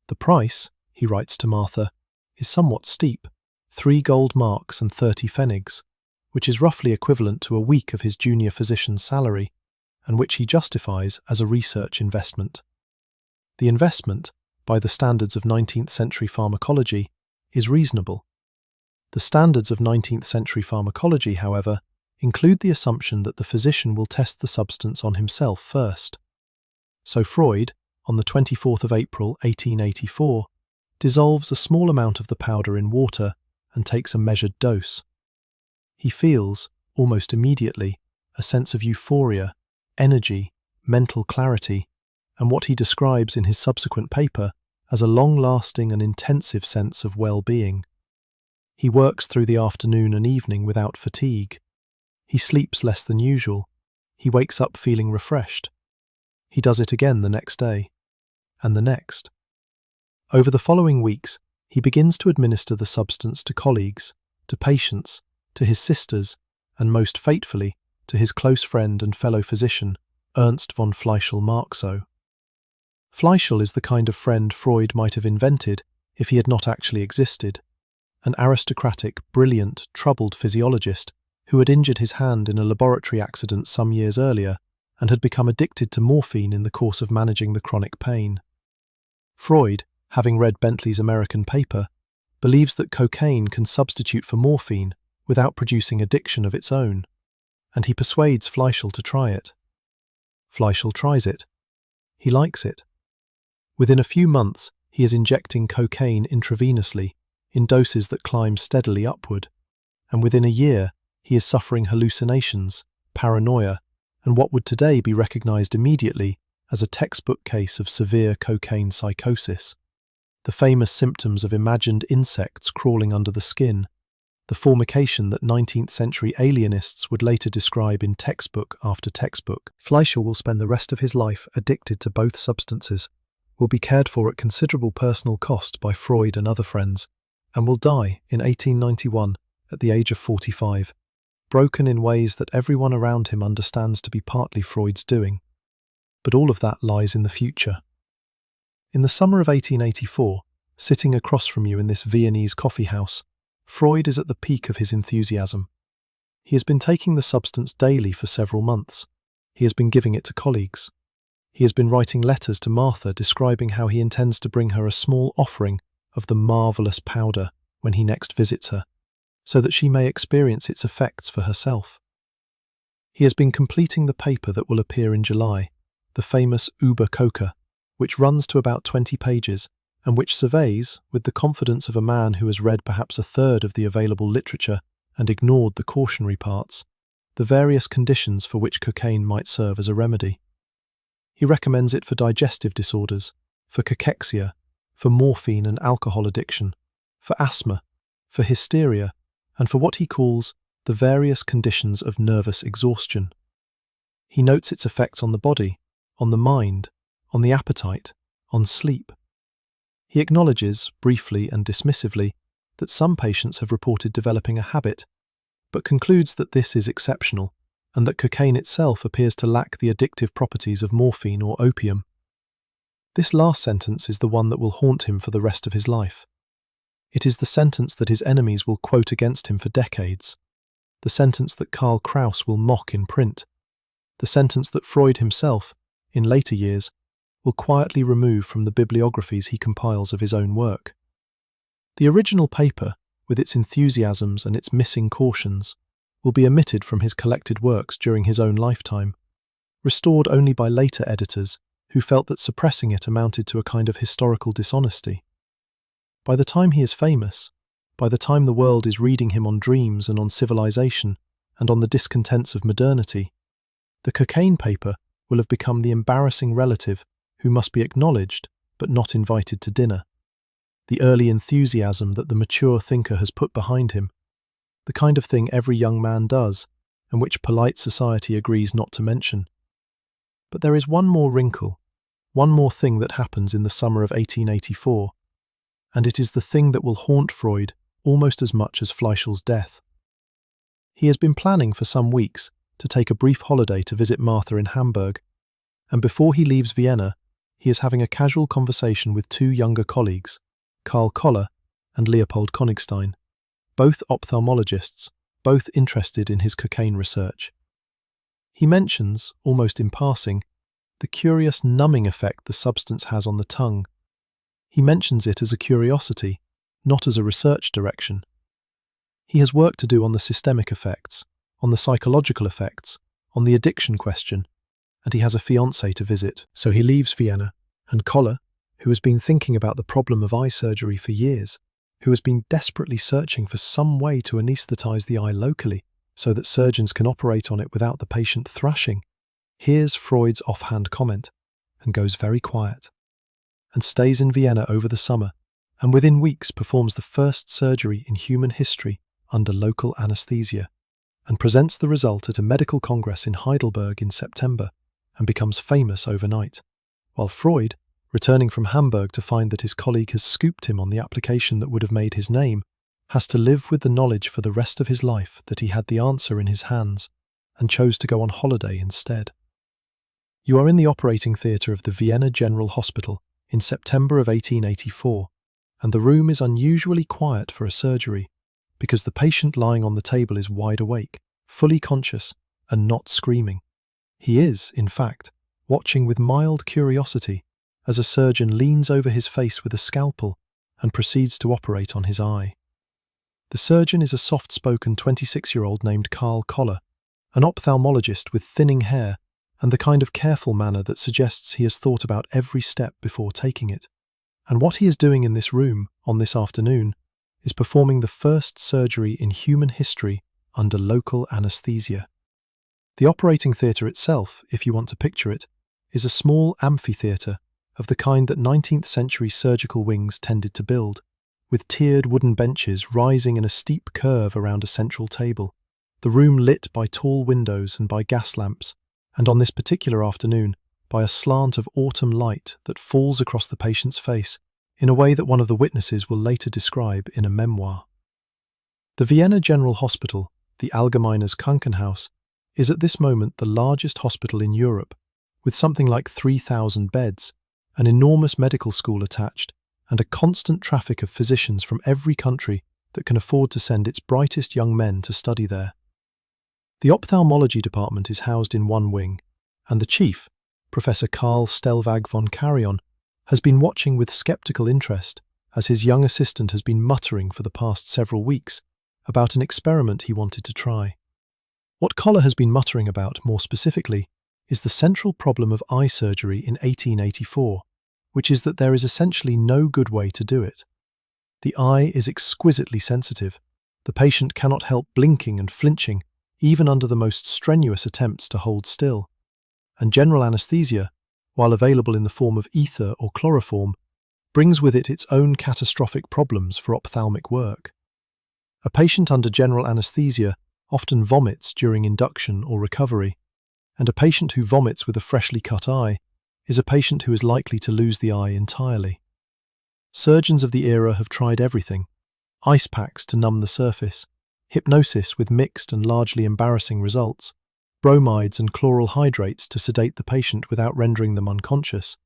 The price, he writes to Martha, is somewhat steep, 3 gold marks and 30 pfennigs, which is roughly equivalent to a week of his junior physician's salary, and which he justifies as a research investment. The investment, by the standards of 19th century pharmacology, is reasonable. The standards of 19th century pharmacology, however, include the assumption that the physician will test the substance on himself first. So Freud, on the 24th of April 1884, dissolves a small amount of the powder in water and takes a measured dose. He feels, almost immediately, a sense of euphoria, energy, mental clarity, and what he describes in his subsequent paper as a long-lasting and intensive sense of well-being. He works through the afternoon and evening without fatigue. He sleeps less than usual. He wakes up feeling refreshed. He does it again the next day, and the next. Over the following weeks, he begins to administer the substance to colleagues, to patients, to his sisters, and most fatefully, to his close friend and fellow physician, Ernst von Fleischl-Marxow. Fleischl is the kind of friend Freud might have invented if he had not actually existed, an aristocratic, brilliant, troubled physiologist who had injured his hand in a laboratory accident some years earlier and had become addicted to morphine in the course of managing the chronic pain. Freud, having read Bentley's American paper, believes that cocaine can substitute for morphine without producing addiction of its own, and he persuades Fleischl to try it. Fleischl tries it. He likes it. Within a few months, he is injecting cocaine intravenously in doses that climb steadily upward, and within a year, he is suffering hallucinations, paranoia, and what would today be recognized immediately as a textbook case of severe cocaine psychosis. The famous symptoms of imagined insects crawling under the skin, the formication that 19th century alienists would later describe in textbook after textbook. Fleischl will spend the rest of his life addicted to both substances, will be cared for at considerable personal cost by Freud and other friends, and will die in 1891 at the age of 45, broken in ways that everyone around him understands to be partly Freud's doing. But all of that lies in the future. In the summer of 1884, sitting across from you in this Viennese coffee house, Freud is at the peak of his enthusiasm. He has been taking the substance daily for several months. He has been giving it to colleagues. He has been writing letters to Martha describing how he intends to bring her a small offering of the marvellous powder when he next visits her, so that she may experience its effects for herself. He has been completing the paper that will appear in July, the famous Über Coca, which runs to about 20 pages and which surveys, with the confidence of a man who has read perhaps a third of the available literature and ignored the cautionary parts, the various conditions for which cocaine might serve as a remedy. He recommends it for digestive disorders, for cachexia, for morphine and alcohol addiction, for asthma, for hysteria, and for what he calls the various conditions of nervous exhaustion. He notes its effects on the body, on the mind, on the appetite, on sleep. He acknowledges, briefly and dismissively, that some patients have reported developing a habit, but concludes that this is exceptional and that cocaine itself appears to lack the addictive properties of morphine or opium. This last sentence is the one that will haunt him for the rest of his life. It is the sentence that his enemies will quote against him for decades, the sentence that Karl Kraus will mock in print, the sentence that Freud himself, in later years, will quietly remove from the bibliographies he compiles of his own work. The original paper, with its enthusiasms and its missing cautions, will be omitted from his collected works during his own lifetime, restored only by later editors who felt that suppressing it amounted to a kind of historical dishonesty. By the time he is famous, by the time the world is reading him on dreams and on civilization and on the discontents of modernity, the cocaine paper will have become the embarrassing relative who must be acknowledged but not invited to dinner, the early enthusiasm that the mature thinker has put behind him, the kind of thing every young man does and which polite society agrees not to mention. But there is one more wrinkle, one more thing that happens in the summer of 1884, and it is the thing that will haunt Freud almost as much as Fleichel's death. He has been planning for some weeks to take a brief holiday to visit Martha in Hamburg, and before he leaves Vienna, he is having a casual conversation with two younger colleagues, Karl Koller and Leopold Konigstein, both ophthalmologists, both interested in his cocaine research. He mentions, almost in passing, the curious numbing effect the substance has on the tongue. He mentions it as a curiosity, not as a research direction. He has work to do on the systemic effects, on the psychological effects, on the addiction question, and he has a fiancée to visit. So he leaves Vienna, and Koller, who has been thinking about the problem of eye surgery for years, who has been desperately searching for some way to anaesthetize the eye locally so that surgeons can operate on it without the patient thrashing, hears Freud's offhand comment and goes very quiet, and stays in Vienna over the summer, and within weeks performs the first surgery in human history under local anesthesia, and presents the result at a medical congress in Heidelberg in September, and becomes famous overnight, while Freud, returning from Hamburg to find that his colleague has scooped him on the application that would have made his name, has to live with the knowledge for the rest of his life that he had the answer in his hands and chose to go on holiday instead. You are in the operating theatre of the Vienna General Hospital in September of 1884, and the room is unusually quiet for a surgery because the patient lying on the table is wide awake, fully conscious, and not screaming. He is, in fact, watching with mild curiosity as a surgeon leans over his face with a scalpel and proceeds to operate on his eye. The surgeon is a soft-spoken 26-year-old named Karl Koller, an ophthalmologist with thinning hair and the kind of careful manner that suggests he has thought about every step before taking it. And what he is doing in this room on this afternoon is performing the first surgery in human history under local anesthesia. The operating theatre itself, if you want to picture it, is a small amphitheatre of the kind that 19th century surgical wings tended to build, with tiered wooden benches rising in a steep curve around a central table, the room lit by tall windows and by gas lamps, and on this particular afternoon by a slant of autumn light that falls across the patient's face in a way that one of the witnesses will later describe in a memoir. The Vienna General Hospital, the Allgemeines Krankenhaus, is at this moment the largest hospital in Europe, with something like 3,000 beds, an enormous medical school attached, and a constant traffic of physicians from every country that can afford to send its brightest young men to study there. The ophthalmology department is housed in one wing, and the chief, Professor Karl Stellwag von Carrion, has been watching with sceptical interest as his young assistant has been muttering for the past several weeks about an experiment he wanted to try. What Koller has been muttering about, more specifically, is the central problem of eye surgery in 1884, which is that there is essentially no good way to do it. The eye is exquisitely sensitive. The patient cannot help blinking and flinching, even under the most strenuous attempts to hold still. And general anesthesia, while available in the form of ether or chloroform, brings with it its own catastrophic problems for ophthalmic work. A patient under general anesthesia often vomits during induction or recovery, and a patient who vomits with a freshly cut eye is a patient who is likely to lose the eye entirely. Surgeons of the era have tried everything: ice packs to numb the surface, hypnosis with mixed and largely embarrassing results, bromides and chloral hydrates to sedate the patient without rendering them unconscious,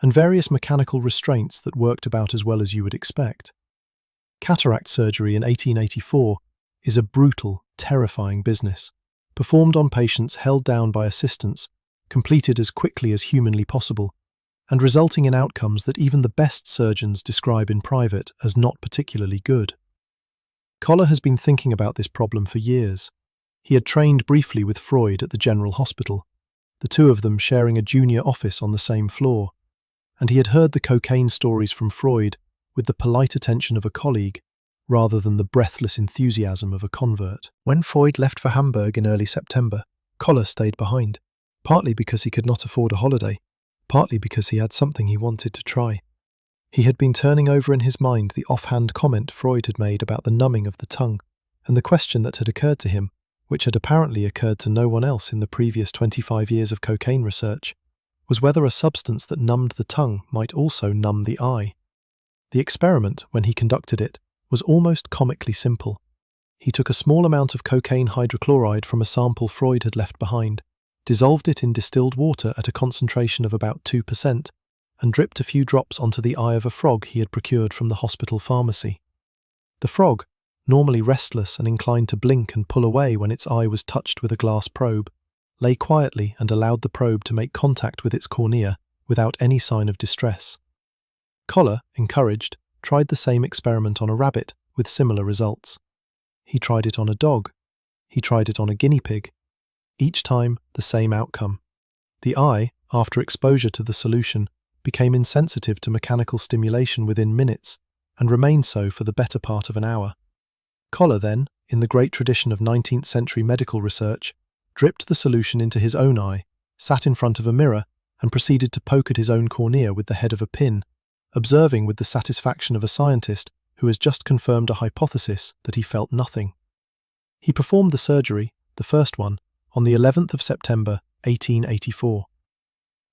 and various mechanical restraints that worked about as well as you would expect. Cataract surgery in 1884 is a brutal, terrifying business, performed on patients held down by assistants, completed as quickly as humanly possible, and resulting in outcomes that even the best surgeons describe in private as not particularly good. Koller has been thinking about this problem for years. He had trained briefly with Freud at the General Hospital, the two of them sharing a junior office on the same floor, and he had heard the cocaine stories from Freud with the polite attention of a colleague, rather than the breathless enthusiasm of a convert. When Freud left for Hamburg in early September, Koller stayed behind, partly because he could not afford a holiday, partly because he had something he wanted to try. He had been turning over in his mind the offhand comment Freud had made about the numbing of the tongue, and the question that had occurred to him, which had apparently occurred to no one else in the previous 25 years of cocaine research, was whether a substance that numbed the tongue might also numb the eye. The experiment, when he conducted it, was almost comically simple. He took a small amount of cocaine hydrochloride from a sample Freud had left behind, dissolved it in distilled water at a concentration of about 2%, and dripped a few drops onto the eye of a frog he had procured from the hospital pharmacy. The frog, normally restless and inclined to blink and pull away when its eye was touched with a glass probe, lay quietly and allowed the probe to make contact with its cornea without any sign of distress. Koller, encouraged, tried the same experiment on a rabbit with similar results. He tried it on a dog. He tried it on a guinea pig. Each time, the same outcome. The eye, after exposure to the solution, became insensitive to mechanical stimulation within minutes and remained so for the better part of an hour. Koller then, in the great tradition of 19th century medical research, dripped the solution into his own eye, sat in front of a mirror, and proceeded to poke at his own cornea with the head of a pin, observing with the satisfaction of a scientist who has just confirmed a hypothesis that he felt nothing. He performed the surgery, the first one, on the 11th of September, 1884.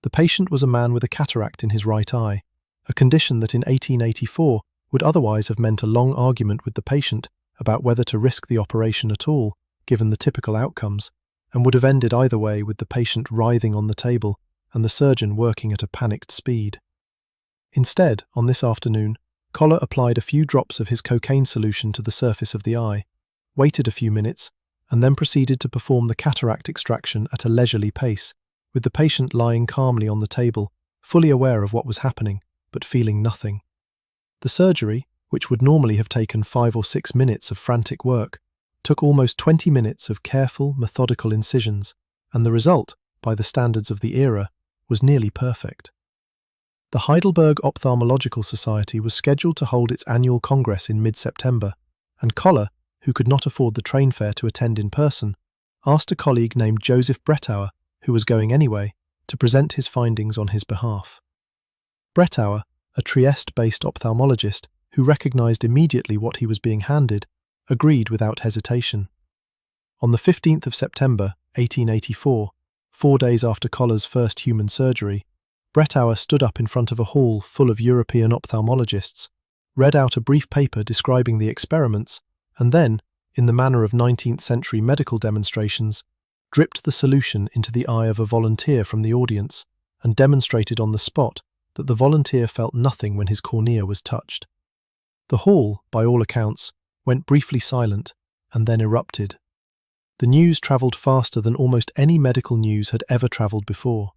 The patient was a man with a cataract in his right eye, a condition that in 1884 would otherwise have meant a long argument with the patient about whether to risk the operation at all, given the typical outcomes, and would have ended either way with the patient writhing on the table and the surgeon working at a panicked speed. Instead, on this afternoon, Koller applied a few drops of his cocaine solution to the surface of the eye, waited a few minutes, and then proceeded to perform the cataract extraction at a leisurely pace, with the patient lying calmly on the table, fully aware of what was happening, but feeling nothing. The surgery, which would normally have taken 5 or 6 minutes of frantic work, took almost 20 minutes of careful, methodical incisions, and the result, by the standards of the era, was nearly perfect. The Heidelberg Ophthalmological Society was scheduled to hold its annual congress in mid-September, and Koller, who could not afford the train fare to attend in person, asked a colleague named Joseph Brettauer, who was going anyway, to present his findings on his behalf. Brettauer, a Trieste-based ophthalmologist who recognized immediately what he was being handed, agreed without hesitation. On the 15th of September, 1884, 4 days after Koller's first human surgery, Brettauer stood up in front of a hall full of European ophthalmologists, read out a brief paper describing the experiments, and then, in the manner of 19th century medical demonstrations, dripped the solution into the eye of a volunteer from the audience and demonstrated on the spot that the volunteer felt nothing when his cornea was touched. The hall, by all accounts, went briefly silent and then erupted. The news travelled faster than almost any medical news had ever travelled before.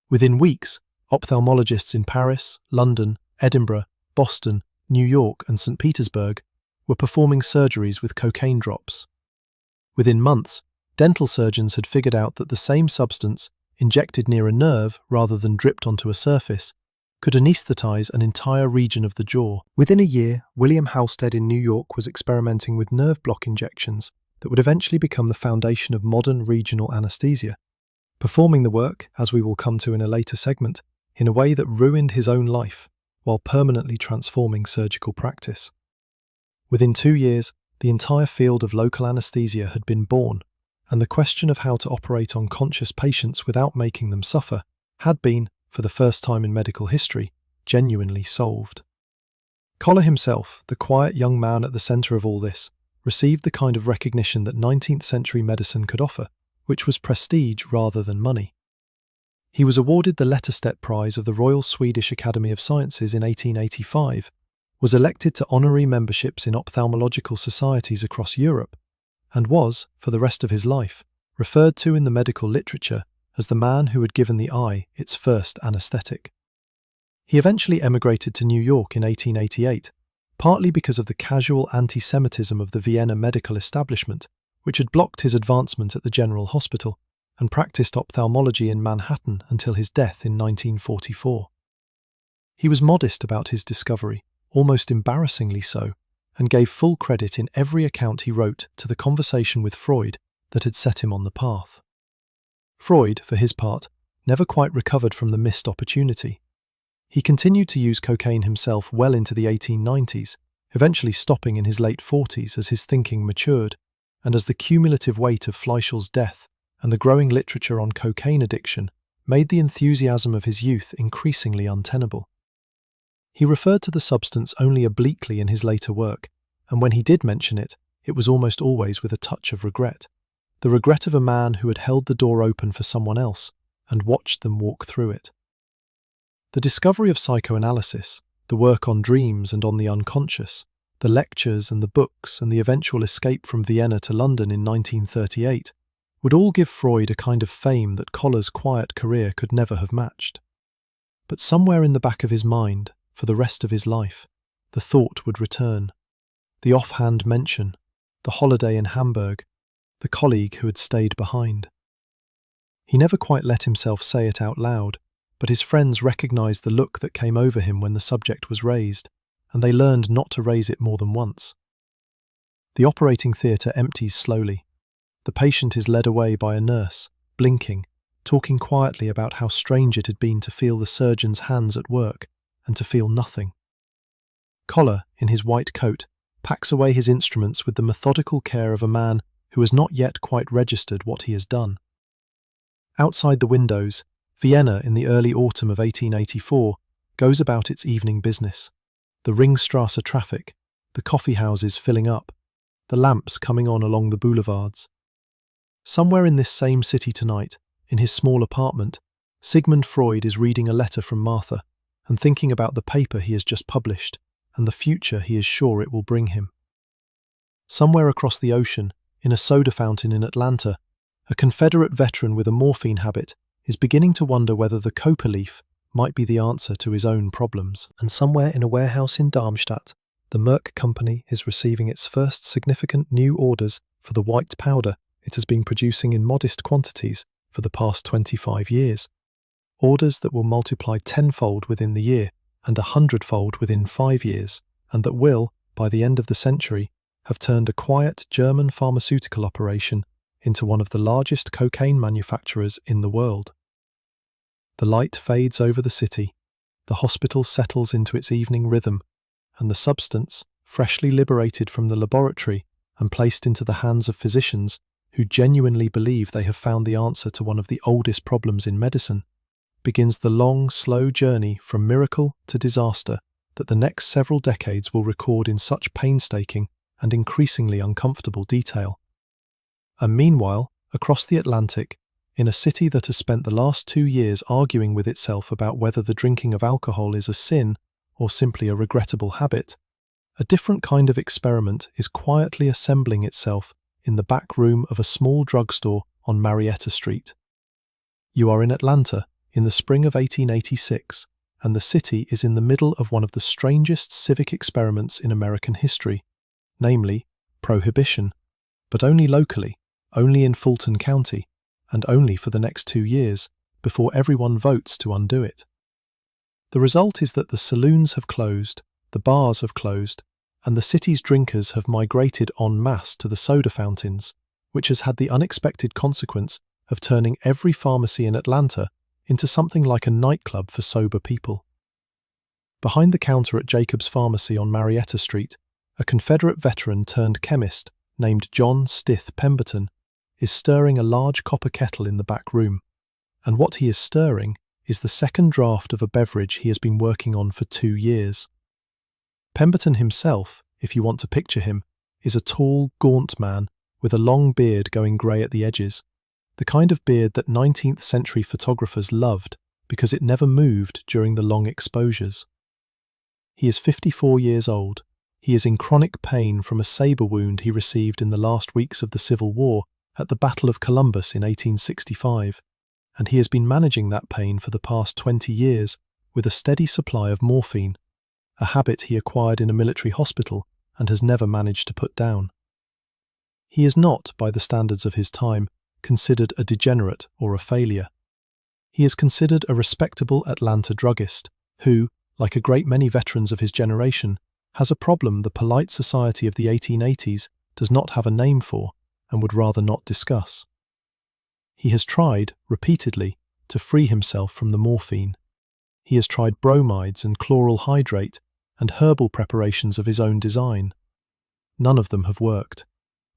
Within weeks, ophthalmologists in Paris, London, Edinburgh, Boston, New York and St. Petersburg were performing surgeries with cocaine drops. Within months, dental surgeons had figured out that the same substance, injected near a nerve rather than dripped onto a surface, could anaesthetize an entire region of the jaw. Within a year, William Halsted in New York was experimenting with nerve block injections that would eventually become the foundation of modern regional anesthesia, performing the work, as we will come to in a later segment, in a way that ruined his own life, while permanently transforming surgical practice. Within 2 years, the entire field of local anesthesia had been born, and the question of how to operate on conscious patients without making them suffer had been, for the first time in medical history, genuinely solved. Koller himself, the quiet young man at the centre of all this, received the kind of recognition that 19th century medicine could offer, which was prestige rather than money. He was awarded the Letterstedt Prize of the Royal Swedish Academy of Sciences in 1885, was elected to honorary memberships in ophthalmological societies across Europe, and was, for the rest of his life, referred to in the medical literature as the man who had given the eye its first anesthetic. He eventually emigrated to New York in 1888, partly because of the casual anti-Semitism of the Vienna medical establishment, which had blocked his advancement at the General Hospital, and practiced ophthalmology in Manhattan until his death in 1944. He was modest about his discovery, almost embarrassingly so, and gave full credit in every account he wrote to the conversation with Freud that had set him on the path. Freud, for his part, never quite recovered from the missed opportunity. He continued to use cocaine himself well into the 1890s, eventually stopping in his late 40s as his thinking matured, and as the cumulative weight of Fleischl's death and the growing literature on cocaine addiction made the enthusiasm of his youth increasingly untenable. He referred to the substance only obliquely in his later work, and when he did mention it, it was almost always with a touch of regret. The regret of a man who had held the door open for someone else and watched them walk through it. The discovery of psychoanalysis, the work on dreams and on the unconscious, the lectures and the books and the eventual escape from Vienna to London in 1938 would all give Freud a kind of fame that Koller's quiet career could never have matched. But somewhere in the back of his mind, for the rest of his life, the thought would return. The offhand mention, the holiday in Hamburg, the colleague who had stayed behind. He never quite let himself say it out loud, but his friends recognized the look that came over him when the subject was raised, and they learned not to raise it more than once. The operating theatre empties slowly. The patient is led away by a nurse, blinking, talking quietly about how strange it had been to feel the surgeon's hands at work and to feel nothing. Koller, in his white coat, packs away his instruments with the methodical care of a man who has not yet quite registered what he has done. Outside the windows, Vienna in the early autumn of 1884 goes about its evening business. The Ringstrasse traffic, the coffee houses filling up, the lamps coming on along the boulevards. Somewhere in this same city tonight, in his small apartment, Sigmund Freud is reading a letter from Martha and thinking about the paper he has just published and the future he is sure it will bring him. Somewhere across the ocean, in a soda fountain in Atlanta, a Confederate veteran with a morphine habit is beginning to wonder whether the copa leaf might be the answer to his own problems. And somewhere in a warehouse in Darmstadt, the Merck company is receiving its first significant new orders for the white powder it has been producing in modest quantities for the past 25 years. Orders that will multiply tenfold within the year and 100-fold within 5 years, and that will, by the end of the century, have turned a quiet German pharmaceutical operation into one of the largest cocaine manufacturers in the world. The light fades over the city, the hospital settles into its evening rhythm, and the substance, freshly liberated from the laboratory and placed into the hands of physicians who genuinely believe they have found the answer to one of the oldest problems in medicine, begins the long, slow journey from miracle to disaster that the next several decades will record in such painstaking and increasingly uncomfortable detail. And meanwhile, across the Atlantic, in a city that has spent the last 2 years arguing with itself about whether the drinking of alcohol is a sin or simply a regrettable habit, a different kind of experiment is quietly assembling itself in the back room of a small drugstore on Marietta Street. You are in Atlanta in the spring of 1886, and the city is in the middle of one of the strangest civic experiments in American history, namely, prohibition, but only locally, only in Fulton County, and only for the next 2 years, before everyone votes to undo it. The result is that the saloons have closed, the bars have closed, and the city's drinkers have migrated en masse to the soda fountains, which has had the unexpected consequence of turning every pharmacy in Atlanta into something like a nightclub for sober people. Behind the counter at Jacob's Pharmacy on Marietta Street, a Confederate veteran turned chemist named John Stith Pemberton is stirring a large copper kettle in the back room, and what he is stirring is the second draft of a beverage he has been working on for 2 years. Pemberton himself, if you want to picture him, is a tall, gaunt man with a long beard going grey at the edges, the kind of beard that 19th century photographers loved because it never moved during the long exposures. He is 54 years old. He is in chronic pain from a sabre wound he received in the last weeks of the Civil War at the Battle of Columbus in 1865, and he has been managing that pain for the past 20 years with a steady supply of morphine, a habit he acquired in a military hospital and has never managed to put down. He is not, by the standards of his time, considered a degenerate or a failure. He is considered a respectable Atlanta druggist who, like a great many veterans of his generation, has a problem the polite society of the 1880s does not have a name for and would rather not discuss. He has tried, repeatedly, to free himself from the morphine. He has tried bromides and chloral hydrate and herbal preparations of his own design. None of them have worked,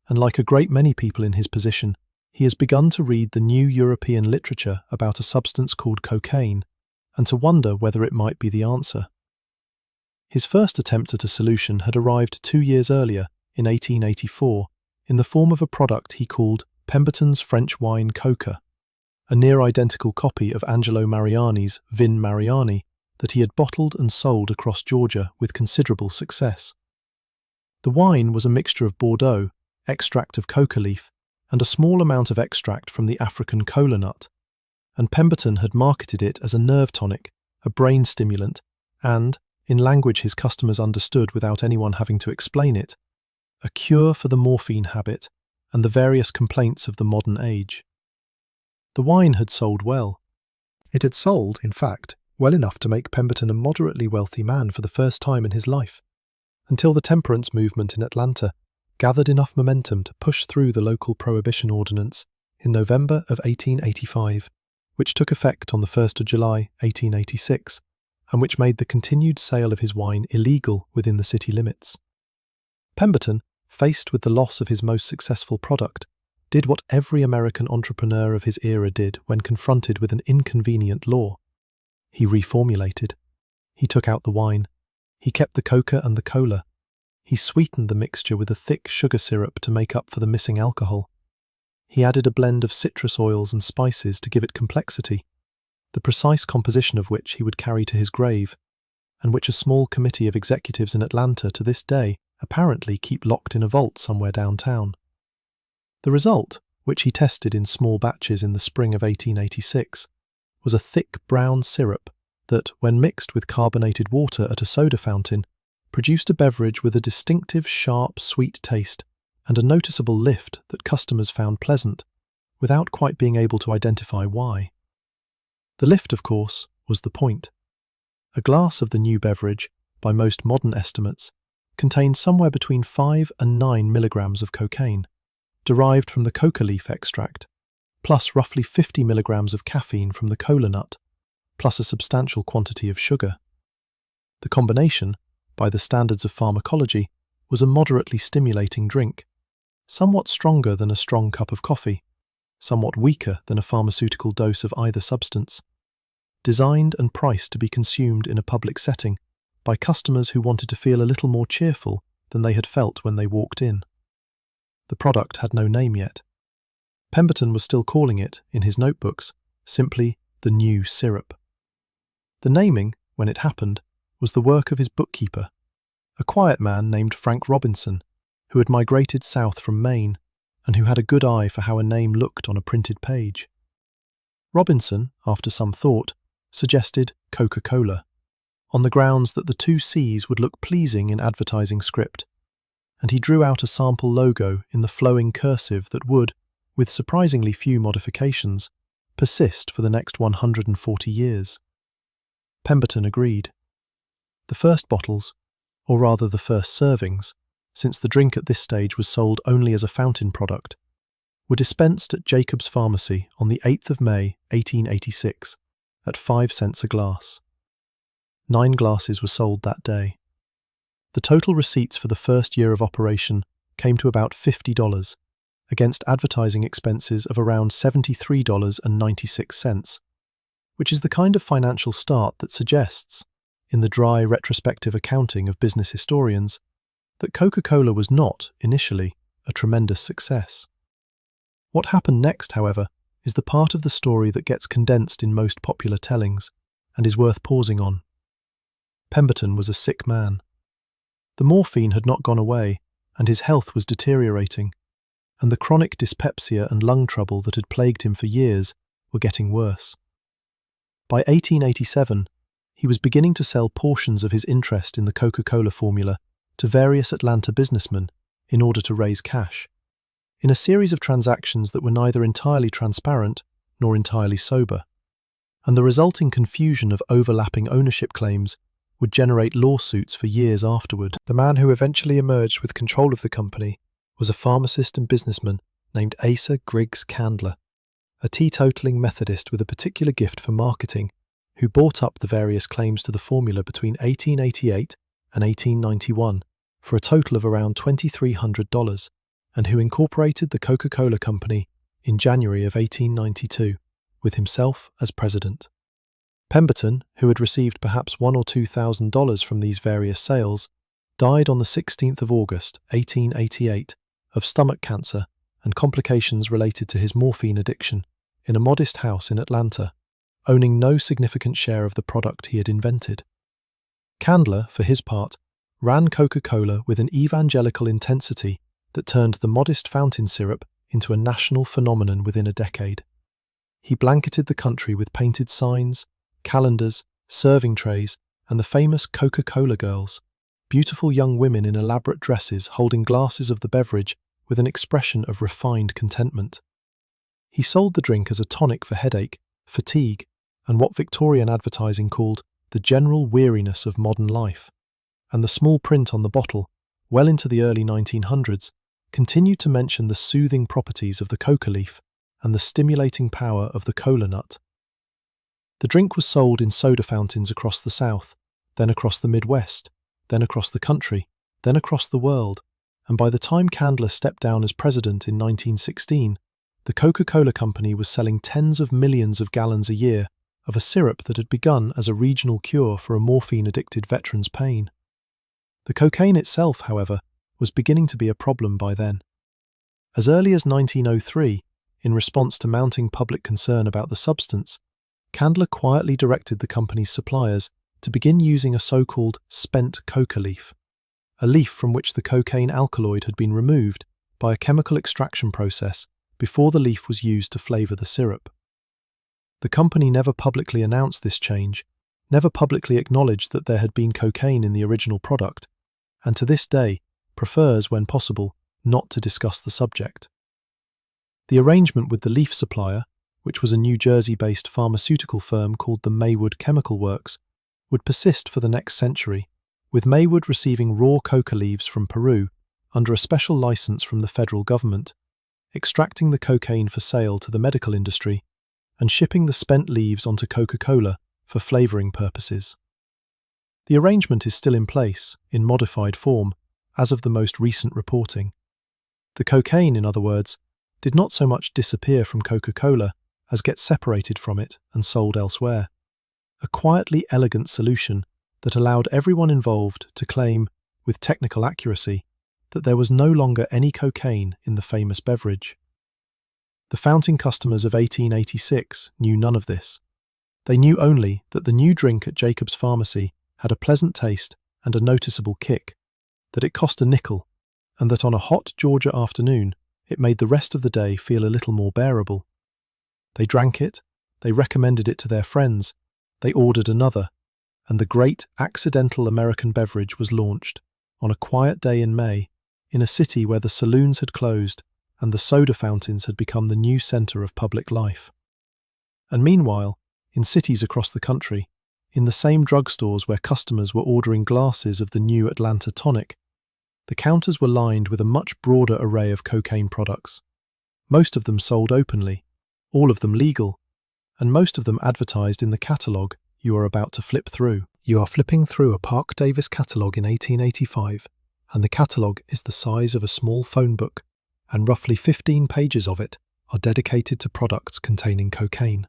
and like a great many people in his position, he has begun to read the new European literature about a substance called cocaine and to wonder whether it might be the answer. His first attempt at a solution had arrived 2 years earlier, in 1884, in the form of a product he called Pemberton's French wine Coca, a near-identical copy of Angelo Mariani's Vin Mariani that he had bottled and sold across Georgia with considerable success. The wine was a mixture of Bordeaux, extract of coca leaf, and a small amount of extract from the African cola nut, and Pemberton had marketed it as a nerve tonic, a brain stimulant, and, in language his customers understood without anyone having to explain it, a cure for the morphine habit and the various complaints of the modern age. The wine had sold well. It had sold, in fact, well enough to make Pemberton a moderately wealthy man for the first time in his life, until the temperance movement in Atlanta gathered enough momentum to push through the local prohibition ordinance in November of 1885, which took effect on the 1st of July, 1886, and which made the continued sale of his wine illegal within the city limits. Pemberton, faced with the loss of his most successful product, did what every American entrepreneur of his era did when confronted with an inconvenient law. He reformulated. He took out the wine. He kept the coca and the cola. He sweetened the mixture with a thick sugar syrup to make up for the missing alcohol. He added a blend of citrus oils and spices to give it complexity, the precise composition of which he would carry to his grave, and which a small committee of executives in Atlanta to this day apparently keep locked in a vault somewhere downtown. The result, which he tested in small batches in the spring of 1886, was a thick brown syrup that, when mixed with carbonated water at a soda fountain, produced a beverage with a distinctive sharp, sweet taste and a noticeable lift that customers found pleasant, without quite being able to identify why. The lift, of course, was the point. A glass of the new beverage, by most modern estimates, contained somewhere between 5 and 9 milligrams of cocaine, derived from the coca leaf extract, plus roughly 50 milligrams of caffeine from the cola nut, plus a substantial quantity of sugar. The combination, by the standards of pharmacology, was a moderately stimulating drink, somewhat stronger than a strong cup of coffee, somewhat weaker than a pharmaceutical dose of either substance, designed and priced to be consumed in a public setting by customers who wanted to feel a little more cheerful than they had felt when they walked in. The product had no name yet. Pemberton was still calling it, in his notebooks, simply the new syrup. The naming, when it happened, was the work of his bookkeeper, a quiet man named Frank Robinson, who had migrated south from Maine and who had a good eye for how a name looked on a printed page. Robinson, after some thought, suggested Coca-Cola, on the grounds that the 2 C's would look pleasing in advertising script, and he drew out a sample logo in the flowing cursive that would, with surprisingly few modifications, persist for the next 140 years. Pemberton agreed. The first bottles, or rather the first servings, since the drink at this stage was sold only as a fountain product, were dispensed at Jacob's Pharmacy on the 8th of May, 1886, at 5 cents a glass. 9 glasses were sold that day. The total receipts for the first year of operation came to about $50, against advertising expenses of around $73.96, which is the kind of financial start that suggests, in the dry retrospective accounting of business historians, that Coca-Cola was not, initially, a tremendous success. What happened next, however, is the part of the story that gets condensed in most popular tellings and is worth pausing on. Pemberton was a sick man. The morphine had not gone away, and his health was deteriorating, and the chronic dyspepsia and lung trouble that had plagued him for years were getting worse. By 1887, he was beginning to sell portions of his interest in the Coca-Cola formula to various Atlanta businessmen in order to raise cash, in a series of transactions that were neither entirely transparent nor entirely sober, and the resulting confusion of overlapping ownership claims would generate lawsuits for years afterward. The man who eventually emerged with control of the company was a pharmacist and businessman named Asa Griggs Candler, a teetotaling Methodist with a particular gift for marketing, who bought up the various claims to the formula between 1888 and 1891 for a total of around $2,300, and who incorporated the Coca-Cola Company in January of 1892, with himself as president. Pemberton, who had received perhaps $1,000 or $2,000 from these various sales, died on the 16th of August, 1888, of stomach cancer and complications related to his morphine addiction in a modest house in Atlanta, owning no significant share of the product he had invented. Candler, for his part, ran Coca-Cola with an evangelical intensity that turned the modest fountain syrup into a national phenomenon within a decade. He blanketed the country with painted signs, calendars, serving trays, and the famous Coca-Cola girls, beautiful young women in elaborate dresses holding glasses of the beverage with an expression of refined contentment. He sold the drink as a tonic for headache, fatigue, and what Victorian advertising called the general weariness of modern life, and the small print on the bottle, well into the early 1900s, continued to mention the soothing properties of the coca leaf and the stimulating power of the cola nut. The drink was sold in soda fountains across the South, then across the Midwest, then across the country, then across the world, and by the time Candler stepped down as president in 1916, the Coca-Cola Company was selling tens of millions of gallons a year of a syrup that had begun as a regional cure for a morphine-addicted veteran's pain. The cocaine itself, however, was beginning to be a problem by then. As early as 1903, in response to mounting public concern about the substance, Candler quietly directed the company's suppliers to begin using a so-called spent coca leaf, a leaf from which the cocaine alkaloid had been removed by a chemical extraction process before the leaf was used to flavor the syrup. The company never publicly announced this change, never publicly acknowledged that there had been cocaine in the original product, and to this day prefers, when possible, not to discuss the subject. The arrangement with the leaf supplier, which was a New Jersey-based pharmaceutical firm called the Maywood Chemical Works, would persist for the next century, with Maywood receiving raw coca leaves from Peru under a special license from the federal government, extracting the cocaine for sale to the medical industry, and shipping the spent leaves onto Coca-Cola for flavoring purposes. The arrangement is still in place, in modified form, as of the most recent reporting. The cocaine, in other words, did not so much disappear from Coca-Cola as get separated from it and sold elsewhere. A quietly elegant solution that allowed everyone involved to claim, with technical accuracy, that there was no longer any cocaine in the famous beverage. The fountain customers of 1886 knew none of this. They knew only that the new drink at Jacob's Pharmacy had a pleasant taste and a noticeable kick, that it cost a nickel, and that on a hot Georgia afternoon it made the rest of the day feel a little more bearable. They drank it, they recommended it to their friends, they ordered another, and the great accidental American beverage was launched, on a quiet day in May, in a city where the saloons had closed and the soda fountains had become the new centre of public life. And meanwhile, in cities across the country, in the same drugstores where customers were ordering glasses of the new Atlanta tonic, the counters were lined with a much broader array of cocaine products, most of them sold openly, all of them legal, and most of them advertised in the catalogue you are about to flip through. You are flipping through a Park Davis catalogue in 1885, and the catalogue is the size of a small phone book, and roughly 15 pages of it are dedicated to products containing cocaine.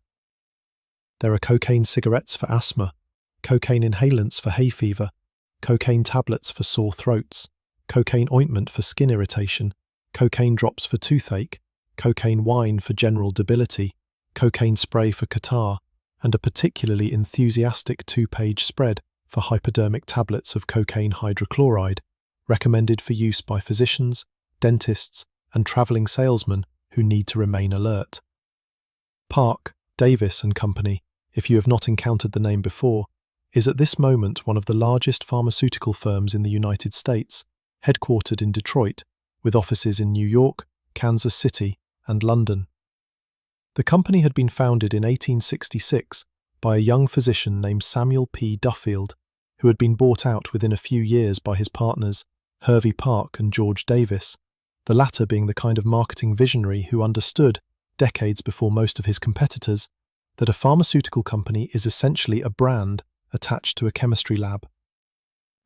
There are cocaine cigarettes for asthma, cocaine inhalants for hay fever, cocaine tablets for sore throats, cocaine ointment for skin irritation, cocaine drops for toothache, cocaine wine for general debility, cocaine spray for catarrh, and a particularly enthusiastic 2-page spread for hypodermic tablets of cocaine hydrochloride, recommended for use by physicians, dentists, and traveling salesmen who need to remain alert. Park, Davis and Company, if you have not encountered the name before, is at this moment one of the largest pharmaceutical firms in the United States, headquartered in Detroit, with offices in New York, Kansas City, and London. The company had been founded in 1866 by a young physician named Samuel P. Duffield, who had been bought out within a few years by his partners, Hervey Park and George Davis, the latter being the kind of marketing visionary who understood, decades before most of his competitors, that a pharmaceutical company is essentially a brand attached to a chemistry lab.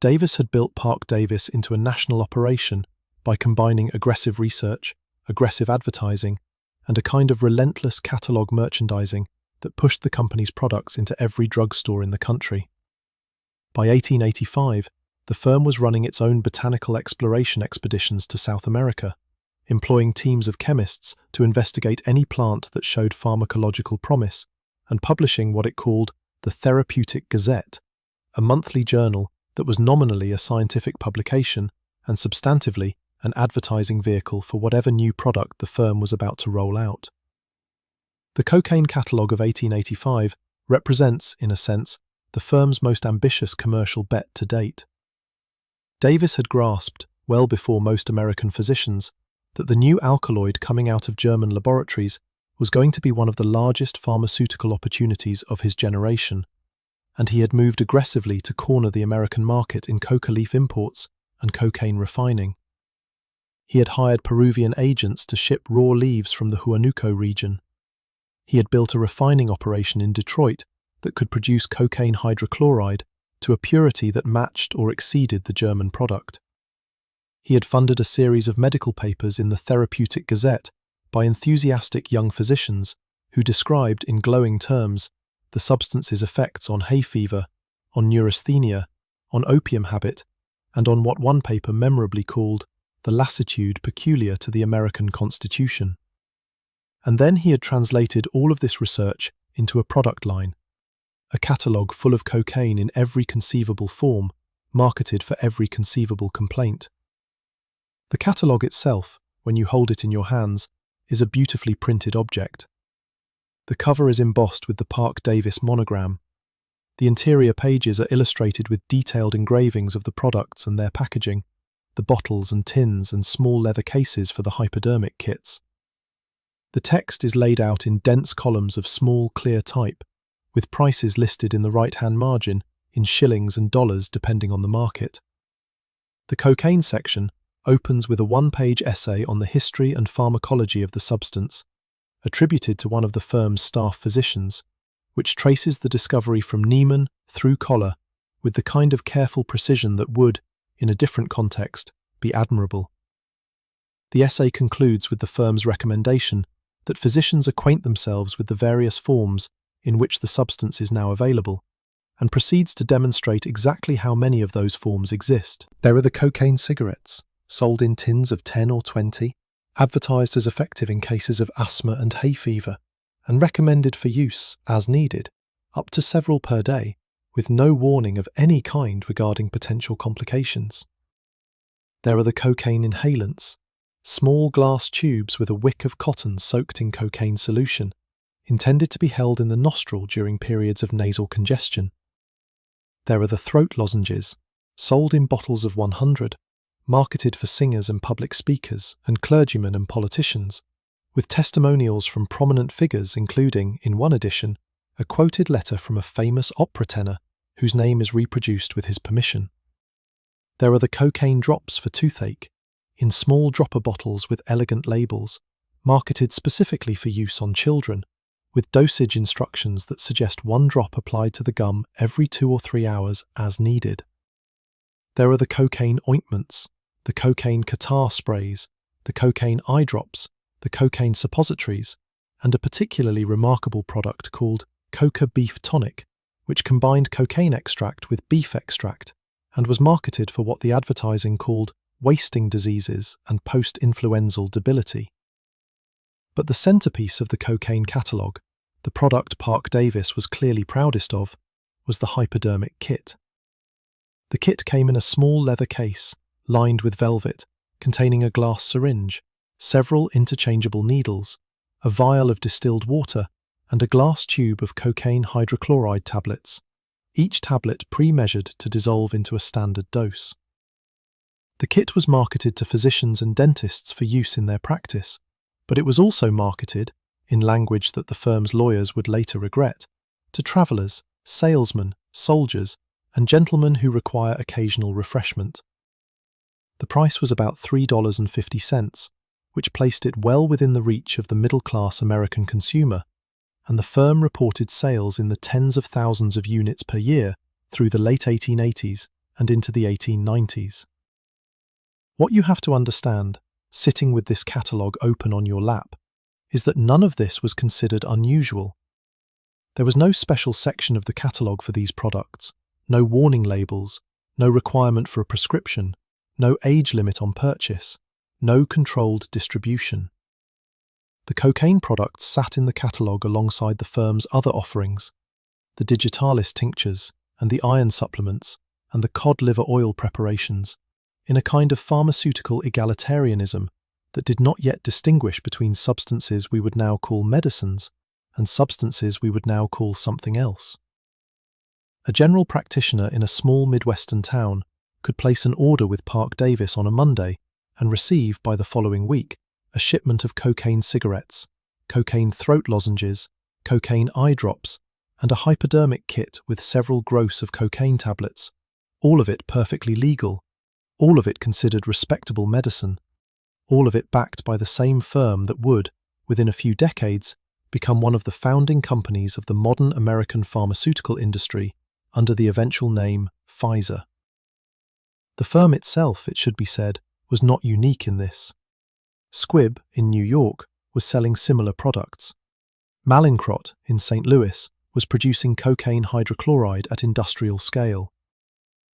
Davis had built Park Davis into a national operation by combining aggressive research, aggressive advertising, and a kind of relentless catalogue merchandising that pushed the company's products into every drugstore in the country. By 1885, the firm was running its own botanical exploration expeditions to South America, employing teams of chemists to investigate any plant that showed pharmacological promise, and publishing what it called the Therapeutic Gazette, a monthly journal that was nominally a scientific publication and substantively an advertising vehicle for whatever new product the firm was about to roll out. The cocaine catalogue of 1885 represents, in a sense, the firm's most ambitious commercial bet to date. Davis had grasped, well before most American physicians, that the new alkaloid coming out of German laboratories was going to be one of the largest pharmaceutical opportunities of his generation, and he had moved aggressively to corner the American market in coca leaf imports and cocaine refining. He had hired Peruvian agents to ship raw leaves from the Huánuco region. He had built a refining operation in Detroit that could produce cocaine hydrochloride to a purity that matched or exceeded the German product. He had funded a series of medical papers in the Therapeutic Gazette by enthusiastic young physicians who described in glowing terms the substance's effects on hay fever, on neurasthenia, on opium habit, and on what one paper memorably called the lassitude peculiar to the American Constitution. And then he had translated all of this research into a product line, a catalogue full of cocaine in every conceivable form, marketed for every conceivable complaint. The catalogue itself, when you hold it in your hands, is a beautifully printed object. The cover is embossed with the Park Davis monogram. The interior pages are illustrated with detailed engravings of the products and their packaging, the bottles and tins and small leather cases for the hypodermic kits. The text is laid out in dense columns of small, clear type, with prices listed in the right-hand margin in shillings and dollars depending on the market. The cocaine section opens with a one-page essay on the history and pharmacology of the substance, attributed to one of the firm's staff physicians, which traces the discovery from Niemann through Koller with the kind of careful precision that would, in a different context, be admirable. The essay concludes with the firm's recommendation that physicians acquaint themselves with the various forms in which the substance is now available, and proceeds to demonstrate exactly how many of those forms exist. There are the cocaine cigarettes, sold in tins of 10 or 20, advertised as effective in cases of asthma and hay fever, and recommended for use, as needed, up to several per day, with no warning of any kind regarding potential complications. There are the cocaine inhalants, small glass tubes with a wick of cotton soaked in cocaine solution, intended to be held in the nostril during periods of nasal congestion. There are the throat lozenges, sold in bottles of 100, marketed for singers and public speakers and clergymen and politicians, with testimonials from prominent figures including, in one edition, a quoted letter from a famous opera tenor whose name is reproduced with his permission. There are the cocaine drops for toothache, in small dropper bottles with elegant labels, marketed specifically for use on children, with dosage instructions that suggest 1 drop applied to the gum every 2 or 3 hours as needed. There are the cocaine ointments, the cocaine catarrh sprays, the cocaine eye drops, the cocaine suppositories, and a particularly remarkable product called Coca Beef Tonic, which combined cocaine extract with beef extract and was marketed for what the advertising called wasting diseases and post-influenzal debility. But the centerpiece of the cocaine catalogue The product Park Davis was clearly proudest of was the hypodermic kit. The kit came in a small leather case, lined with velvet, containing a glass syringe, several interchangeable needles, a vial of distilled water, and a glass tube of cocaine hydrochloride tablets, each tablet pre-measured to dissolve into a standard dose. The kit was marketed to physicians and dentists for use in their practice, but it was also marketed, in language that the firm's lawyers would later regret, to travellers, salesmen, soldiers, and gentlemen who require occasional refreshment. The price was about $3.50, which placed it well within the reach of the middle-class American consumer, and the firm reported sales in the tens of thousands of units per year through the late 1880s and into the 1890s. What you have to understand, sitting with this catalogue open on your lap, is that none of this was considered unusual. There was no special section of the catalogue for these products, no warning labels, no requirement for a prescription, no age limit on purchase, no controlled distribution. The cocaine products sat in the catalogue alongside the firm's other offerings, the digitalis tinctures and the iron supplements and the cod liver oil preparations, in a kind of pharmaceutical egalitarianism that did not yet distinguish between substances we would now call medicines and substances we would now call something else. A general practitioner in a small Midwestern town could place an order with Park Davis on a Monday and receive, by the following week, a shipment of cocaine cigarettes, cocaine throat lozenges, cocaine eye drops, and a hypodermic kit with several gross of cocaine tablets, all of it perfectly legal, all of it considered respectable medicine, all of it backed by the same firm that would, within a few decades, become one of the founding companies of the modern American pharmaceutical industry under the eventual name Pfizer. The firm itself, it should be said, was not unique in this. Squibb, in New York, was selling similar products. Mallinckrodt, in St. Louis, was producing cocaine hydrochloride at industrial scale.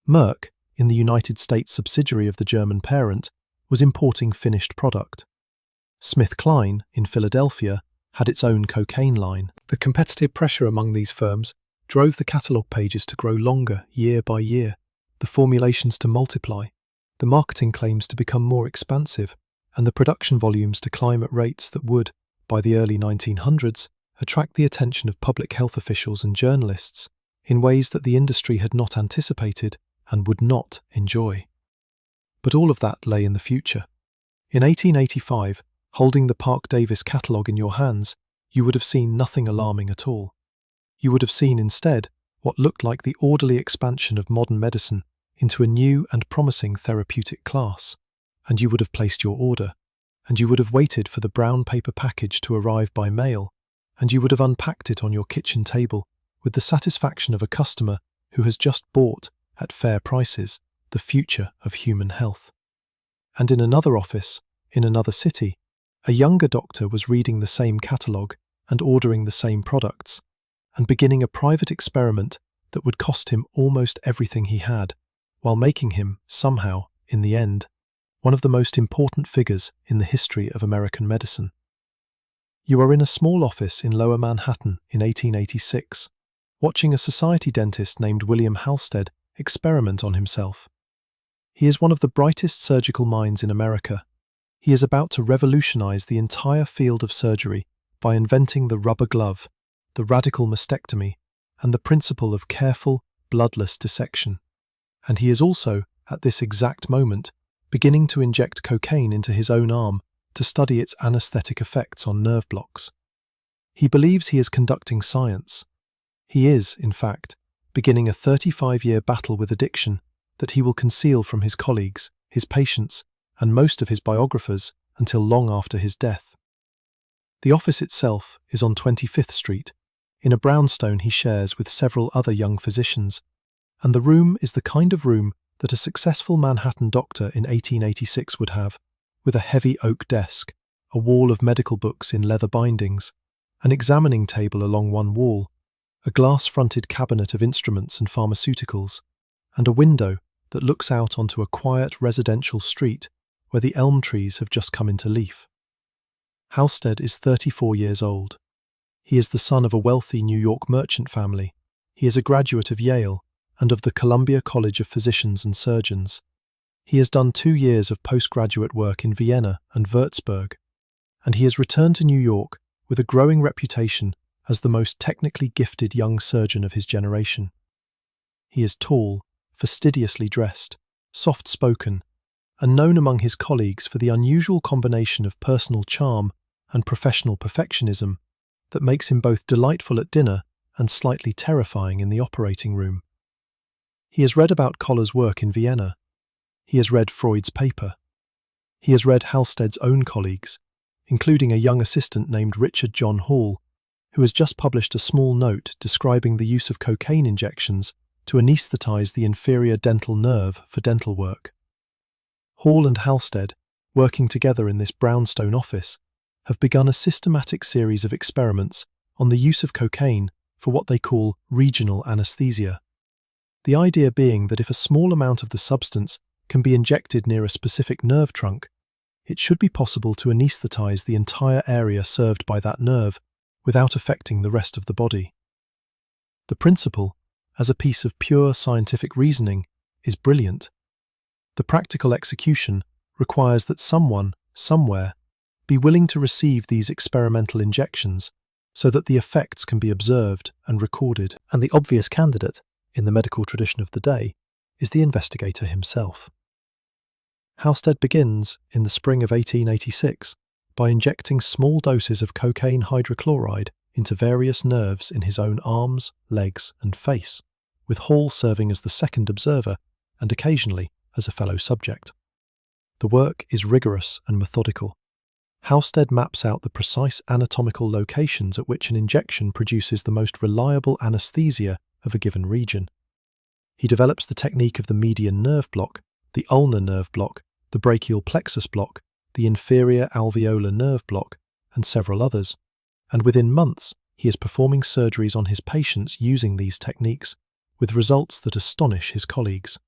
Merck, in the United States subsidiary of the German parent, was importing finished product. SmithKline, in Philadelphia, had its own cocaine line. The competitive pressure among these firms drove the catalogue pages to grow longer year by year, the formulations to multiply, the marketing claims to become more expansive, and the production volumes to climb at rates that would, by the early 1900s, attract the attention of public health officials and journalists in ways that the industry had not anticipated and would not enjoy. But all of that lay in the future. In 1885, holding the Park Davis catalogue in your hands, you would have seen nothing alarming at all. You would have seen instead what looked like the orderly expansion of modern medicine into a new and promising therapeutic class, and you would have placed your order, and you would have waited for the brown paper package to arrive by mail, and you would have unpacked it on your kitchen table with the satisfaction of a customer who has just bought, at fair prices, the future of human health. And in another office, in another city, a younger doctor was reading the same catalogue and ordering the same products, and beginning a private experiment that would cost him almost everything he had, while making him, somehow, in the end, one of the most important figures in the history of American medicine. You are in a small office in Lower Manhattan in 1886, watching a society dentist named William Halsted experiment on himself. He is one of the brightest surgical minds in America. He is about to revolutionize the entire field of surgery by inventing the rubber glove, the radical mastectomy, and the principle of careful, bloodless dissection. And he is also, at this exact moment, beginning to inject cocaine into his own arm to study its anesthetic effects on nerve blocks. He believes he is conducting science. He is, in fact, beginning a 35-year battle with addiction that he will conceal from his colleagues, his patients, and most of his biographers until long after his death. The office itself is on 25th Street, in a brownstone he shares with several other young physicians, and the room is the kind of room that a successful Manhattan doctor in 1886 would have, with a heavy oak desk, a wall of medical books in leather bindings, an examining table along one wall, a glass-fronted cabinet of instruments and pharmaceuticals, and a window that looks out onto a quiet residential street where the elm trees have just come into leaf. Halsted is 34 years old. He is the son of a wealthy New York merchant family. He is a graduate of Yale and of the Columbia College of Physicians and Surgeons. He has done 2 years of postgraduate work in Vienna and Würzburg, and he has returned to New York with a growing reputation as the most technically gifted young surgeon of his generation. He is tall, fastidiously dressed, soft-spoken, and known among his colleagues for the unusual combination of personal charm and professional perfectionism that makes him both delightful at dinner and slightly terrifying in the operating room. He has read about Koller's work in Vienna. He has read Freud's paper. He has read Halsted's own colleagues, including a young assistant named Richard John Hall, who has just published a small note describing the use of cocaine injections to anaesthetize the inferior dental nerve for dental work. Hall and Halsted, working together in this brownstone office, have begun a systematic series of experiments on the use of cocaine for what they call regional anesthesia. The idea being that if a small amount of the substance can be injected near a specific nerve trunk, it should be possible to anaesthetize the entire area served by that nerve without affecting the rest of the body. The principle, as a piece of pure scientific reasoning, is brilliant. The practical execution requires that someone, somewhere, be willing to receive these experimental injections so that the effects can be observed and recorded. And the obvious candidate, in the medical tradition of the day, is the investigator himself. Halsted begins, in the spring of 1886, by injecting small doses of cocaine hydrochloride into various nerves in his own arms, legs, and face, with Hall serving as the second observer and occasionally as a fellow subject. The work is rigorous and methodical. Halsted maps out the precise anatomical locations at which an injection produces the most reliable anesthesia of a given region. He develops the technique of the median nerve block, the ulnar nerve block, the brachial plexus block, the inferior alveolar nerve block, and several others, and within months he is performing surgeries on his patients using these techniques, with results that astonish his colleagues.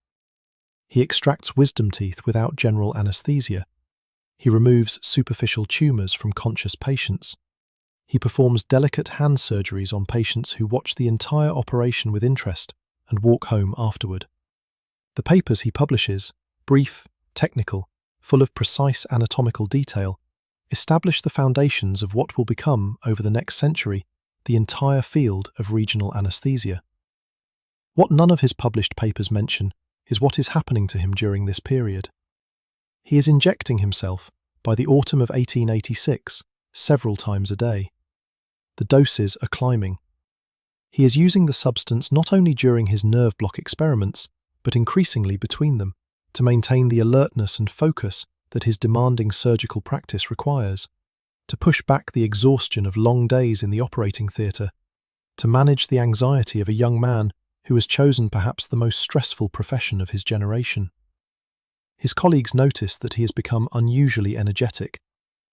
He extracts wisdom teeth without general anesthesia. He removes superficial tumours from conscious patients. He performs delicate hand surgeries on patients who watch the entire operation with interest and walk home afterward. The papers he publishes, brief, technical, full of precise anatomical detail, establish the foundations of what will become, over the next century, the entire field of regional anesthesia. What none of his published papers mention is what is happening to him during this period. He is injecting himself, by the autumn of 1886, several times a day. The doses are climbing. He is using the substance not only during his nerve block experiments, but increasingly between them, to maintain the alertness and focus that his demanding surgical practice requires, to push back the exhaustion of long days in the operating theatre, to manage the anxiety of a young man who has chosen perhaps the most stressful profession of his generation. His colleagues notice that he has become unusually energetic,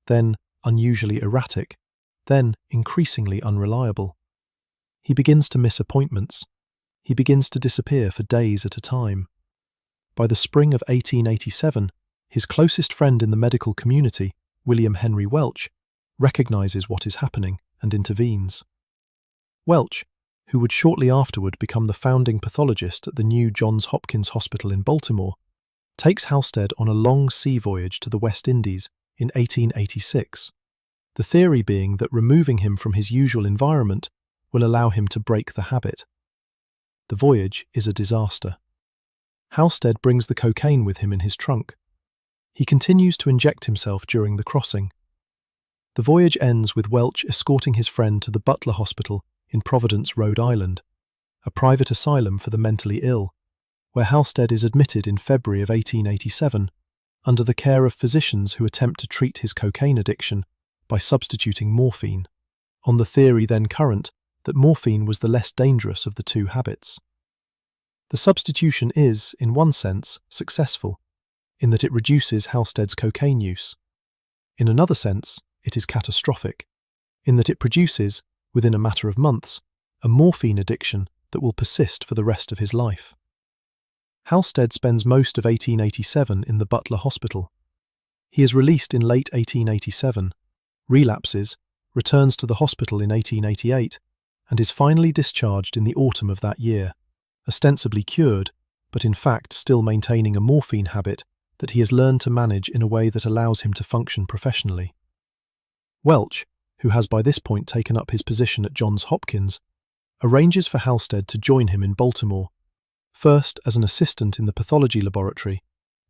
then unusually erratic, then increasingly unreliable. He begins to miss appointments. He begins to disappear for days at a time. By the spring of 1887, his closest friend in the medical community, William Henry Welch, recognizes what is happening and intervenes. Welch, who would shortly afterward become the founding pathologist at the new Johns Hopkins Hospital in Baltimore, takes Halsted on a long sea voyage to the West Indies in 1886, the theory being that removing him from his usual environment will allow him to break the habit. The voyage is a disaster. Halsted brings the cocaine with him in his trunk. He continues to inject himself during the crossing. The voyage ends with Welch escorting his friend to the Butler Hospital in Providence, Rhode Island, a private asylum for the mentally ill, where Halsted is admitted in February of 1887 under the care of physicians who attempt to treat his cocaine addiction by substituting morphine, on the theory then current that morphine was the less dangerous of the two habits. The substitution is, in one sense, successful, in that it reduces Halsted's cocaine use. In another sense, it is catastrophic, in that it produces, within a matter of months, a morphine addiction that will persist for the rest of his life. Halsted spends most of 1887 in the Butler Hospital. He is released in late 1887, relapses, returns to the hospital in 1888, and is finally discharged in the autumn of that year, ostensibly cured, but in fact still maintaining a morphine habit that he has learned to manage in a way that allows him to function professionally. Welch, who has by this point taken up his position at Johns Hopkins, arranges for Halstead to join him in Baltimore, first as an assistant in the pathology laboratory,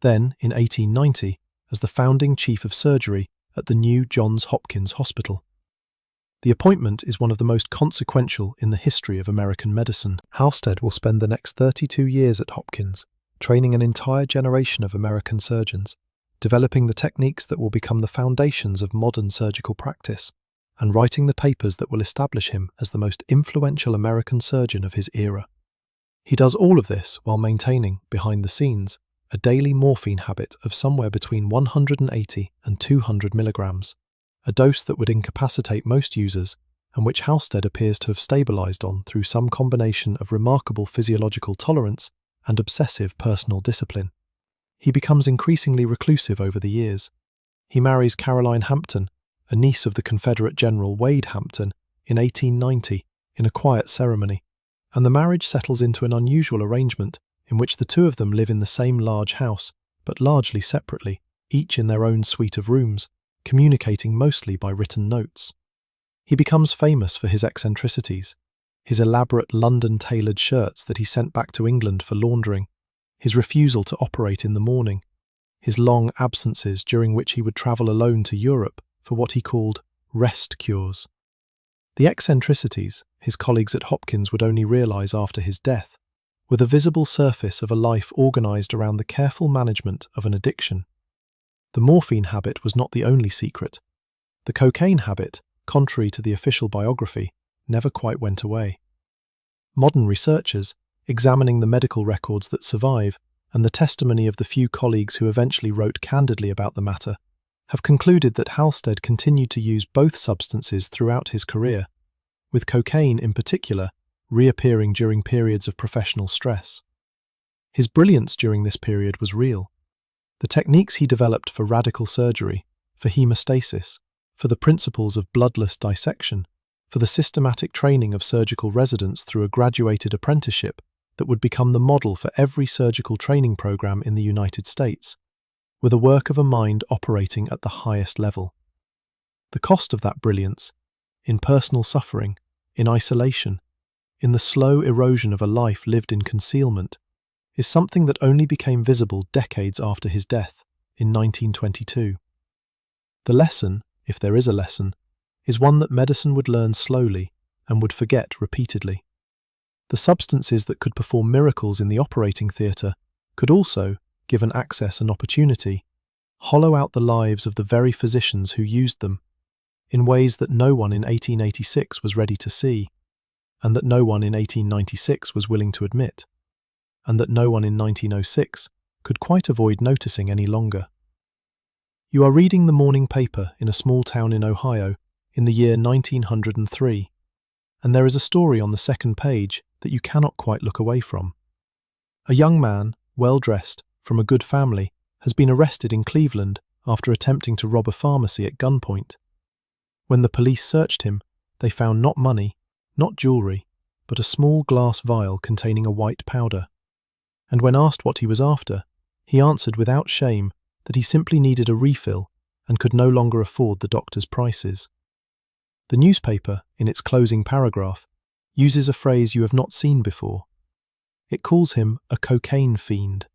then, in 1890, as the founding chief of surgery at the new Johns Hopkins Hospital. The appointment is one of the most consequential in the history of American medicine. Halstead will spend the next 32 years at Hopkins, training an entire generation of American surgeons, developing the techniques that will become the foundations of modern surgical practice, and writing the papers that will establish him as the most influential American surgeon of his era. He does all of this while maintaining, behind the scenes, a daily morphine habit of somewhere between 180 and 200 milligrams, a dose that would incapacitate most users and which Halstead appears to have stabilized on through some combination of remarkable physiological tolerance and obsessive personal discipline. He becomes increasingly reclusive over the years. He marries Caroline Hampton, a niece of the Confederate General Wade Hampton, in 1890 in a quiet ceremony, and the marriage settles into an unusual arrangement in which the two of them live in the same large house, but largely separately, each in their own suite of rooms, communicating mostly by written notes. He becomes famous for his eccentricities, his elaborate London-tailored shirts that he sent back to England for laundering, his refusal to operate in the morning, his long absences during which he would travel alone to Europe for what he called rest cures. The eccentricities, his colleagues at Hopkins would only realise after his death, were the visible surface of a life organised around the careful management of an addiction. The morphine habit was not the only secret. The cocaine habit, contrary to the official biography, never quite went away. Modern researchers, examining the medical records that survive and the testimony of the few colleagues who eventually wrote candidly about the matter, have concluded that Halstead continued to use both substances throughout his career, with cocaine in particular reappearing during periods of professional stress. His brilliance during this period was real. The techniques he developed for radical surgery, for hemostasis, for the principles of bloodless dissection, for the systematic training of surgical residents through a graduated apprenticeship that would become the model for every surgical training program in the United States, were the work of a mind operating at the highest level. The cost of that brilliance, in personal suffering, in isolation, in the slow erosion of a life lived in concealment, is something that only became visible decades after his death, in 1922. The lesson, if there is a lesson, is one that medicine would learn slowly and would forget repeatedly. The substances that could perform miracles in the operating theatre could also, given access and opportunity, hollow out the lives of the very physicians who used them, in ways that no one in 1886 was ready to see, and that no one in 1896 was willing to admit, and that no one in 1906 could quite avoid noticing any longer. You are reading the morning paper in a small town in Ohio in the year 1903, and there is a story on the second page that you cannot quite look away from. A young man, well-dressed, from a good family, has been arrested in Cleveland after attempting to rob a pharmacy at gunpoint. When the police searched him, they found not money, not jewellery, but a small glass vial containing a white powder. And when asked what he was after, he answered without shame that he simply needed a refill and could no longer afford the doctor's prices. The newspaper, in its closing paragraph, uses a phrase you have not seen before. It calls him a cocaine fiend.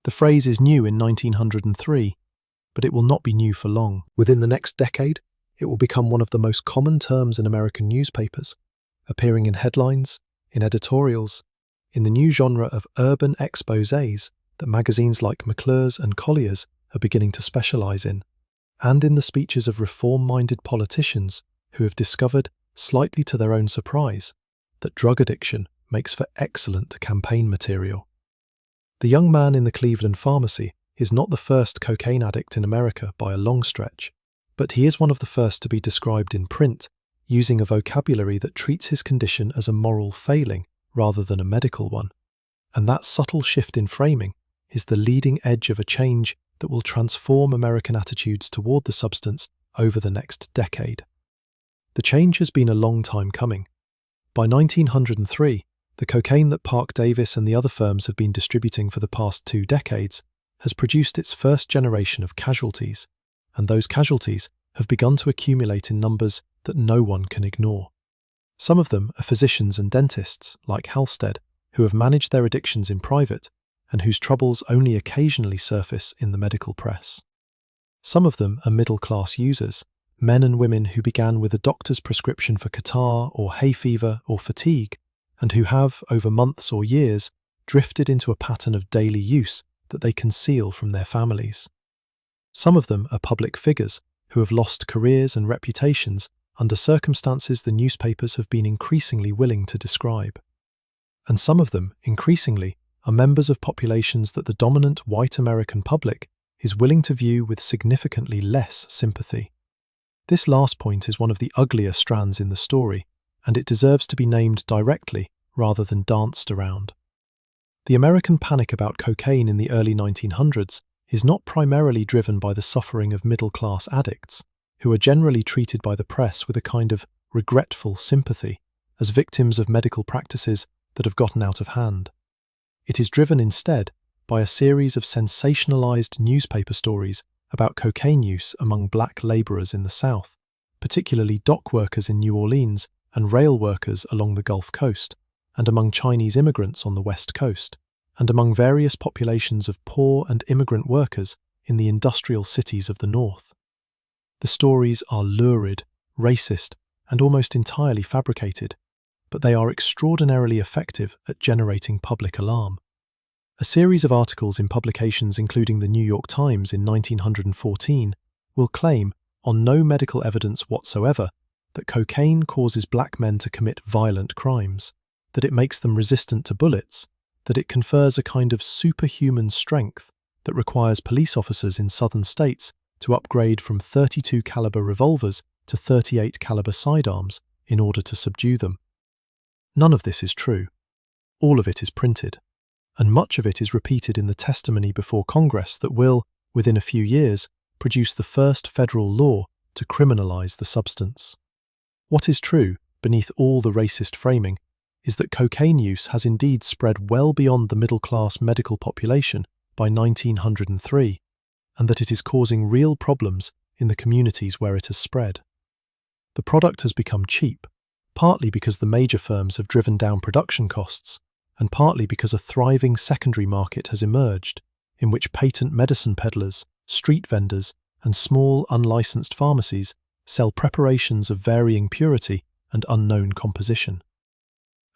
The phrase is new in 1903, but it will not be new for long. Within the next decade, it will become one of the most common terms in American newspapers, appearing in headlines, in editorials, in the new genre of urban exposés that magazines like McClure's and Collier's are beginning to specialize in, and in the speeches of reform-minded politicians who have discovered, slightly to their own surprise, that drug addiction makes for excellent campaign material. The young man in the Cleveland pharmacy is not the first cocaine addict in America by a long stretch, but he is one of the first to be described in print using a vocabulary that treats his condition as a moral failing rather than a medical one. And that subtle shift in framing is the leading edge of a change that will transform American attitudes toward the substance over the next decade. The change has been a long time coming. By 1903, the cocaine that Park Davis and the other firms have been distributing for the past 2 decades has produced its first generation of casualties, and those casualties have begun to accumulate in numbers that no one can ignore. Some of them are physicians and dentists, like Halstead, who have managed their addictions in private and whose troubles only occasionally surface in the medical press. Some of them are middle-class users, men and women who began with a doctor's prescription for catarrh or hay fever or fatigue, and who have, over months or years, drifted into a pattern of daily use that they conceal from their families. Some of them are public figures who have lost careers and reputations under circumstances the newspapers have been increasingly willing to describe. And some of them, increasingly, are members of populations that the dominant white American public is willing to view with significantly less sympathy. This last point is one of the uglier strands in the story, and it deserves to be named directly rather than danced around. The American panic about cocaine in the early 1900s is not primarily driven by the suffering of middle-class addicts, who are generally treated by the press with a kind of regretful sympathy as victims of medical practices that have gotten out of hand. It is driven instead by a series of sensationalized newspaper stories about cocaine use among black laborers in the South, particularly dock workers in New Orleans and rail workers along the Gulf Coast, and among Chinese immigrants on the West Coast, and among various populations of poor and immigrant workers in the industrial cities of the North. The stories are lurid, racist, and almost entirely fabricated, but they are extraordinarily effective at generating public alarm. A series of articles in publications including the New York Times in 1914 will claim, on no medical evidence whatsoever, that cocaine causes black men to commit violent crimes, that it makes them resistant to bullets, that it confers a kind of superhuman strength that requires police officers in southern states to upgrade from .32 caliber revolvers to .38 caliber sidearms in order to subdue them. None of this is true. All of it is printed, and much of it is repeated in the testimony before Congress that will, within a few years, produce the first federal law to criminalize the substance. What is true, beneath all the racist framing, is that cocaine use has indeed spread well beyond the middle-class medical population by 1903, and that it is causing real problems in the communities where it has spread. The product has become cheap, partly because the major firms have driven down production costs, and partly because a thriving secondary market has emerged, in which patent medicine peddlers, street vendors, and small unlicensed pharmacies sell preparations of varying purity and unknown composition.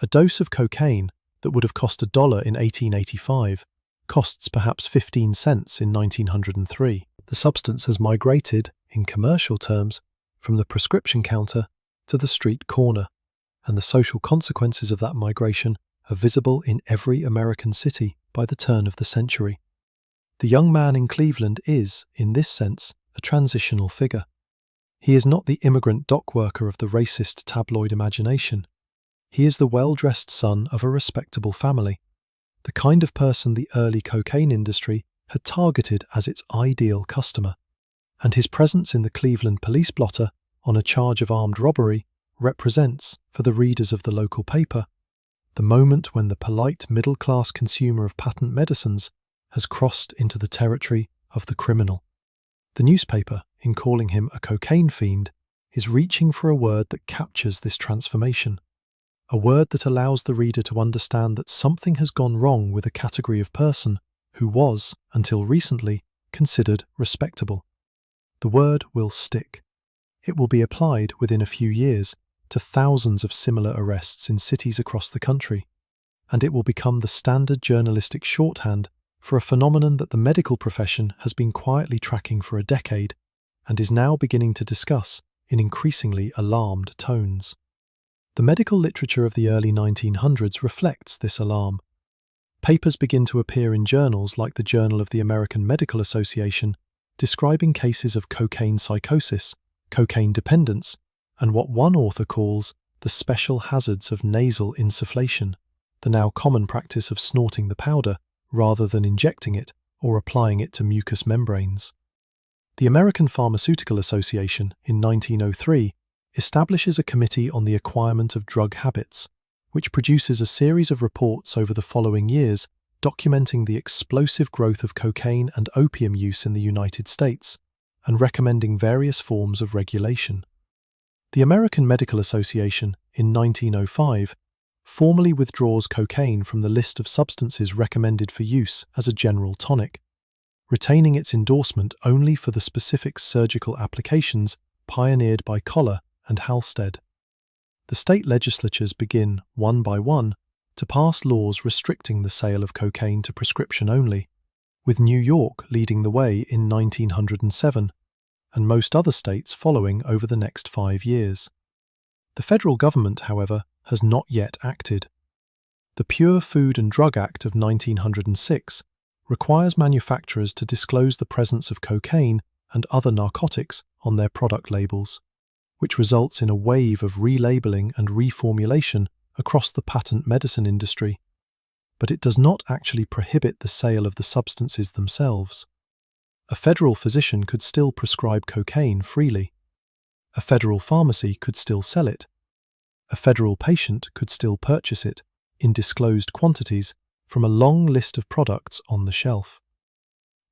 A dose of cocaine that would have cost $1 in 1885 costs perhaps 15 cents in 1903. The substance has migrated, in commercial terms, from the prescription counter to the street corner, and the social consequences of that migration are visible in every American city by the turn of the century. The young man in Cleveland is, in this sense, a transitional figure. He is not the immigrant dock worker of the racist tabloid imagination. He is the well-dressed son of a respectable family, the kind of person the early cocaine industry had targeted as its ideal customer, and his presence in the Cleveland police blotter on a charge of armed robbery represents, for the readers of the local paper, the moment when the polite middle-class consumer of patent medicines has crossed into the territory of the criminal. The newspaper, in calling him a cocaine fiend, is reaching for a word that captures this transformation, a word that allows the reader to understand that something has gone wrong with a category of person who was, until recently, considered respectable. The word will stick. It will be applied within a few years to thousands of similar arrests in cities across the country, and it will become the standard journalistic shorthand for a phenomenon that the medical profession has been quietly tracking for a decade and is now beginning to discuss in increasingly alarmed tones. The medical literature of the early 1900s reflects this alarm. Papers begin to appear in journals like the Journal of the American Medical Association, describing cases of cocaine psychosis, cocaine dependence, and what one author calls the special hazards of nasal insufflation, the now common practice of snorting the powder rather than injecting it or applying it to mucous membranes. The American Pharmaceutical Association, in 1903, establishes a committee on the acquirement of drug habits, which produces a series of reports over the following years documenting the explosive growth of cocaine and opium use in the United States and recommending various forms of regulation. The American Medical Association, in 1905, formally withdraws cocaine from the list of substances recommended for use as a general tonic, retaining its endorsement only for the specific surgical applications pioneered by Koller and Halsted. The state legislatures begin, one by one, to pass laws restricting the sale of cocaine to prescription only, with New York leading the way in 1907, and most other states following over the next 5 years. The federal government, however, has not yet acted. The Pure Food and Drug Act of 1906 requires manufacturers to disclose the presence of cocaine and other narcotics on their product labels, which results in a wave of relabeling and reformulation across the patent medicine industry, but it does not actually prohibit the sale of the substances themselves. A federal physician could still prescribe cocaine freely. A federal pharmacy could still sell it. A federal patient could still purchase it, in disclosed quantities, from a long list of products on the shelf.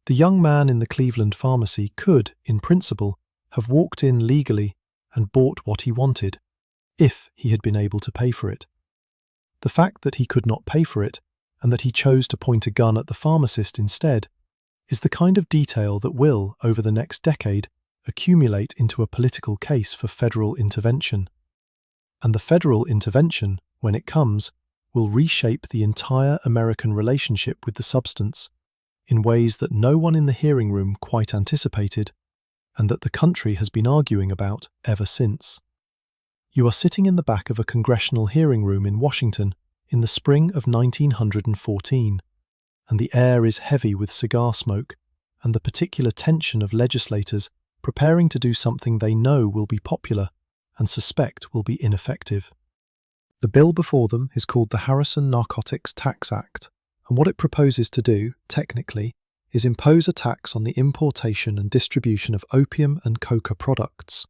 The young man in the Cleveland pharmacy could, in principle, have walked in legally and bought what he wanted, if he had been able to pay for it. The fact that he could not pay for it, and that he chose to point a gun at the pharmacist instead, is the kind of detail that will, over the next decade, accumulate into a political case for federal intervention. And the federal intervention, when it comes, will reshape the entire American relationship with the substance in ways that no one in the hearing room quite anticipated, and that the country has been arguing about ever since. You are sitting in the back of a congressional hearing room in Washington in the spring of 1914, and the air is heavy with cigar smoke and the particular tension of legislators preparing to do something they know will be popular and suspect will be ineffective. The bill before them is called the Harrison Narcotics Tax Act, and what it proposes to do, technically, is impose a tax on the importation and distribution of opium and coca products.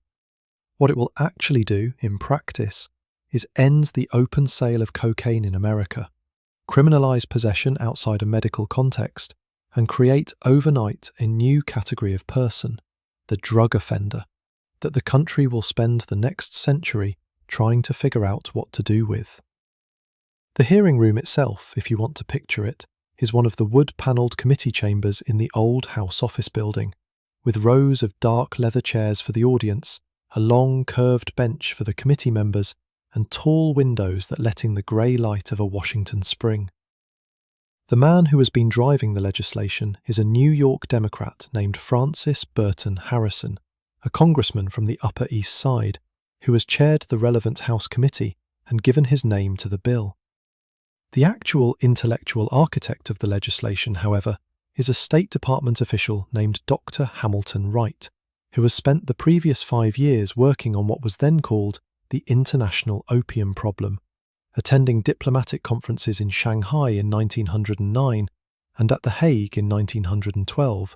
What it will actually do, in practice, is end the open sale of cocaine in America, criminalize possession outside a medical context, and create overnight a new category of person, the drug offender, that the country will spend the next century trying to figure out what to do with. The hearing room itself, if you want to picture it, is one of the wood-panelled committee chambers in the old House Office building, with rows of dark leather chairs for the audience, a long curved bench for the committee members, and tall windows that let in the grey light of a Washington spring. The man who has been driving the legislation is a New York Democrat named Francis Burton Harrison, a congressman from the Upper East Side, who has chaired the relevant House committee and given his name to the bill. The actual intellectual architect of the legislation, however, is a State Department official named Dr. Hamilton Wright, who has spent the previous 5 years working on what was then called the International Opium Problem, attending diplomatic conferences in Shanghai in 1909 and at The Hague in 1912,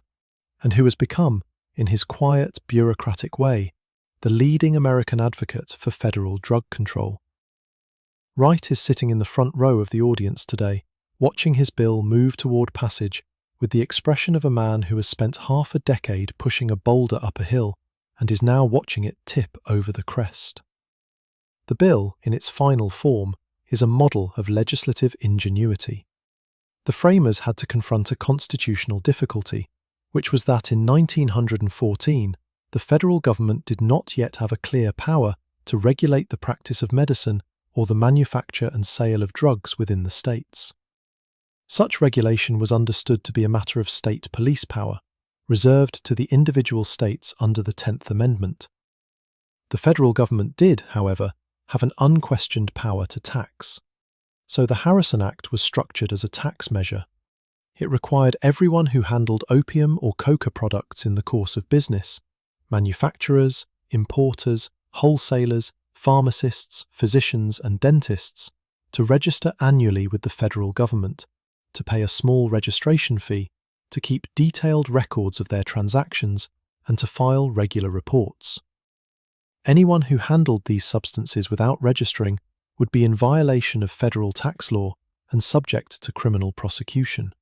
and who has become, in his quiet, bureaucratic way, the leading American advocate for federal drug control. Wright is sitting in the front row of the audience today, watching his bill move toward passage with the expression of a man who has spent half a decade pushing a boulder up a hill and is now watching it tip over the crest. The bill, in its final form, is a model of legislative ingenuity. The framers had to confront a constitutional difficulty, which was that in 1914, the federal government did not yet have a clear power to regulate the practice of medicine or the manufacture and sale of drugs within the states. Such regulation was understood to be a matter of state police power, reserved to the individual states under the 10th Amendment. The federal government did, however, have an unquestioned power to tax. So the Harrison Act was structured as a tax measure. It required everyone who handled opium or coca products in the course of business, manufacturers, importers, wholesalers, pharmacists, physicians and dentists, to register annually with the federal government, to pay a small registration fee, to keep detailed records of their transactions, and to file regular reports. Anyone who handled these substances without registering would be in violation of federal tax law and subject to criminal prosecution.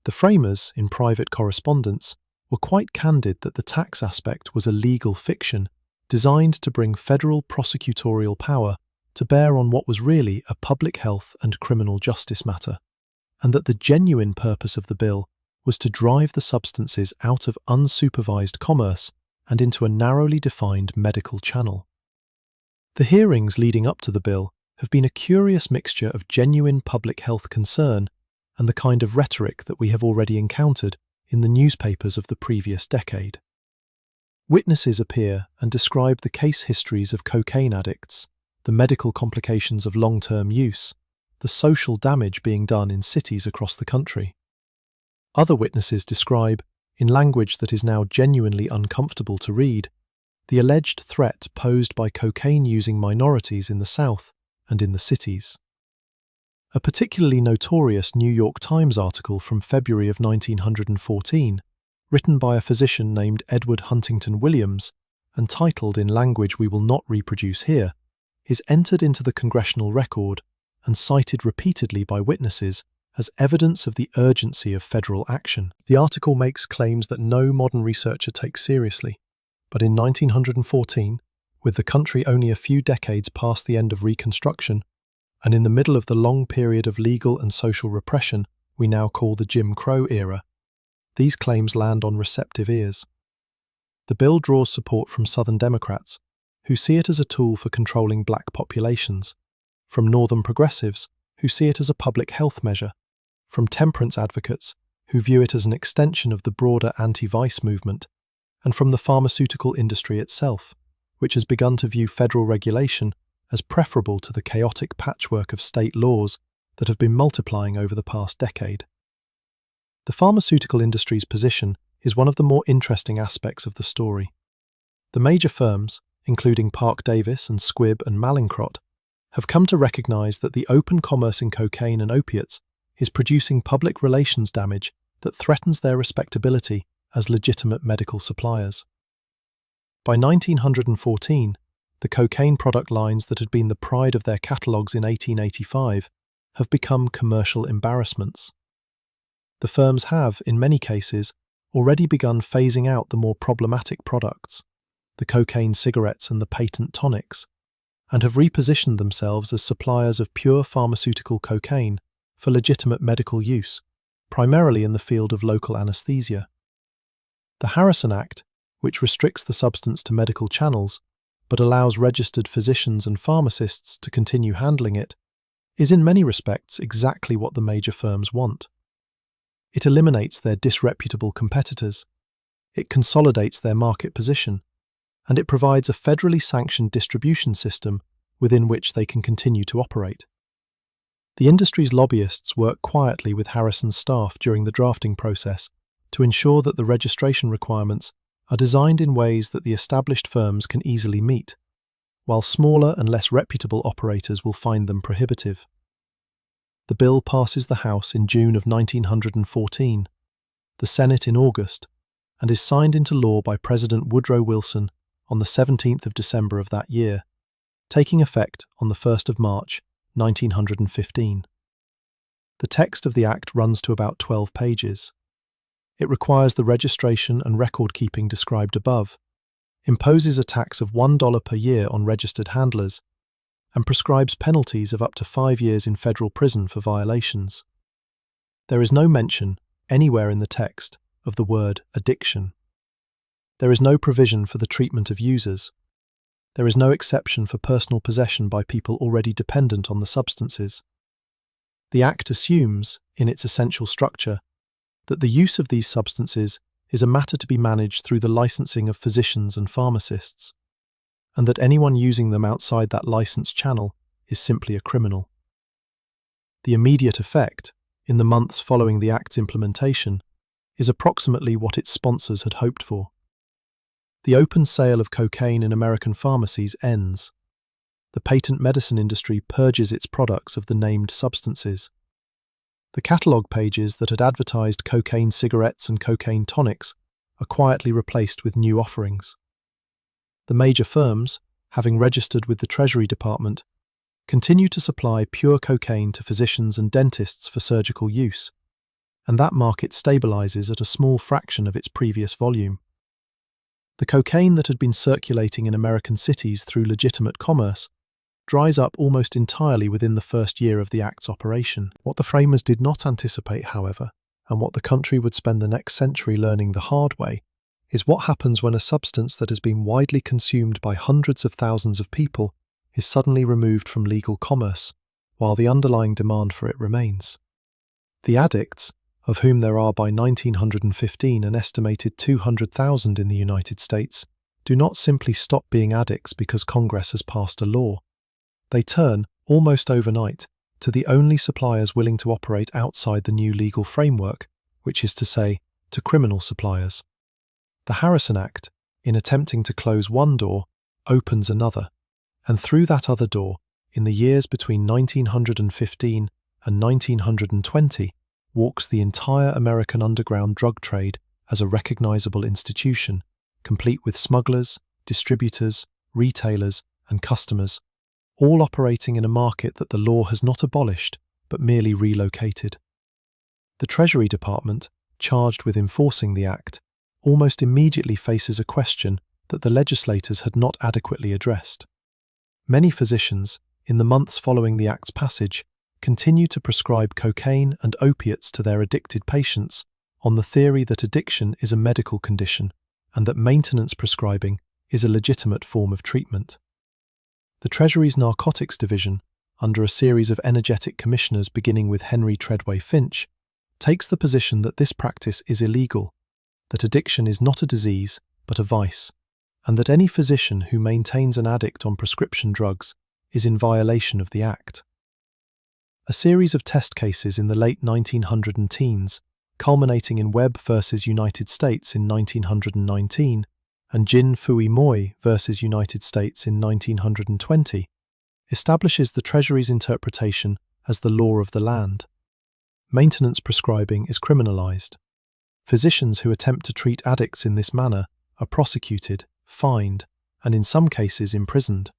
The framers, in private correspondence, were quite candid that the tax aspect was a legal fiction designed to bring federal prosecutorial power to bear on what was really a public health and criminal justice matter, and that the genuine purpose of the bill was to drive the substances out of unsupervised commerce and into a narrowly defined medical channel. The hearings leading up to the bill have been a curious mixture of genuine public health concern and the kind of rhetoric that we have already encountered in the newspapers of the previous decade. Witnesses appear and describe the case histories of cocaine addicts, the medical complications of long-term use, the social damage being done in cities across the country. Other witnesses describe, in language that is now genuinely uncomfortable to read, the alleged threat posed by cocaine-using minorities in the South and in the cities. A particularly notorious New York Times article from February of 1914, written by a physician named Edward Huntington Williams and titled in language we will not reproduce here, is entered into the congressional record and cited repeatedly by witnesses as evidence of the urgency of federal action. The article makes claims that no modern researcher takes seriously, but in 1914, with the country only a few decades past the end of Reconstruction, and in the middle of the long period of legal and social repression we now call the Jim Crow era, these claims land on receptive ears. The bill draws support from Southern Democrats, who see it as a tool for controlling black populations, from Northern progressives, who see it as a public health measure, from temperance advocates, who view it as an extension of the broader anti-vice movement, and from the pharmaceutical industry itself, which has begun to view federal regulation as preferable to the chaotic patchwork of state laws that have been multiplying over the past decade. The pharmaceutical industry's position is one of the more interesting aspects of the story. The major firms, including Park Davis and Squibb and Mallinckrodt, have come to recognize that the open commerce in cocaine and opiates is producing public relations damage that threatens their respectability as legitimate medical suppliers. By 1914, the cocaine product lines that had been the pride of their catalogues in 1885 have become commercial embarrassments. The firms have, in many cases, already begun phasing out the more problematic products, the cocaine cigarettes and the patent tonics, and have repositioned themselves as suppliers of pure pharmaceutical cocaine for legitimate medical use, primarily in the field of local anesthesia. The Harrison Act, which restricts the substance to medical channels, but allows registered physicians and pharmacists to continue handling it, is in many respects exactly what the major firms want. It eliminates their disreputable competitors, it consolidates their market position, and it provides a federally sanctioned distribution system within which they can continue to operate. The industry's lobbyists work quietly with Harrison's staff during the drafting process to ensure that the registration requirements are designed in ways that the established firms can easily meet, while smaller and less reputable operators will find them prohibitive. The bill passes the House in June of 1914, the Senate in August, and is signed into law by President Woodrow Wilson on the 17th of December of that year, taking effect on the 1st of March, 1915. The text of the Act runs to about 12 pages. It requires the registration and record-keeping described above, imposes a tax of $1 per year on registered handlers, and prescribes penalties of up to 5 years in federal prison for violations. There is no mention, anywhere in the text, of the word addiction. There is no provision for the treatment of users. There is no exception for personal possession by people already dependent on the substances. The Act assumes, in its essential structure, that the use of these substances is a matter to be managed through the licensing of physicians and pharmacists, and that anyone using them outside that licensed channel is simply a criminal. The immediate effect, in the months following the Act's implementation, is approximately what its sponsors had hoped for. The open sale of cocaine in American pharmacies ends. The patent medicine industry purges its products of the named substances. The catalogue pages that had advertised cocaine cigarettes and cocaine tonics are quietly replaced with new offerings. The major firms, having registered with the Treasury Department, continue to supply pure cocaine to physicians and dentists for surgical use, and that market stabilizes at a small fraction of its previous volume. The cocaine that had been circulating in American cities through legitimate commerce dries up almost entirely within the first year of the Act's operation. What the framers did not anticipate, however, and what the country would spend the next century learning the hard way, is what happens when a substance that has been widely consumed by hundreds of thousands of people is suddenly removed from legal commerce, while the underlying demand for it remains. The addicts, of whom there are by 1915 an estimated 200,000 in the United States, do not simply stop being addicts because Congress has passed a law. They turn, almost overnight, to the only suppliers willing to operate outside the new legal framework, which is to say, to criminal suppliers. The Harrison Act, in attempting to close one door, opens another, and through that other door, in the years between 1915 and 1920, walks the entire American underground drug trade as a recognizable institution, complete with smugglers, distributors, retailers, and customers, all operating in a market that the law has not abolished, but merely relocated. The Treasury Department, charged with enforcing the Act, almost immediately faces a question that the legislators had not adequately addressed. Many physicians, in the months following the Act's passage, continue to prescribe cocaine and opiates to their addicted patients on the theory that addiction is a medical condition and that maintenance prescribing is a legitimate form of treatment. The Treasury's Narcotics Division, under a series of energetic commissioners beginning with Henry Treadway Finch, takes the position that this practice is illegal, that addiction is not a disease but a vice, and that any physician who maintains an addict on prescription drugs is in violation of the Act. A series of test cases in the late 1900 teens, culminating in Webb versus United States in 1919 and Jin Fui Moi versus United States in 1920, establishes the Treasury's interpretation as the law of the land. Maintenance prescribing is criminalized. Physicians who attempt to treat addicts in this manner are prosecuted, fined, and in some cases imprisoned.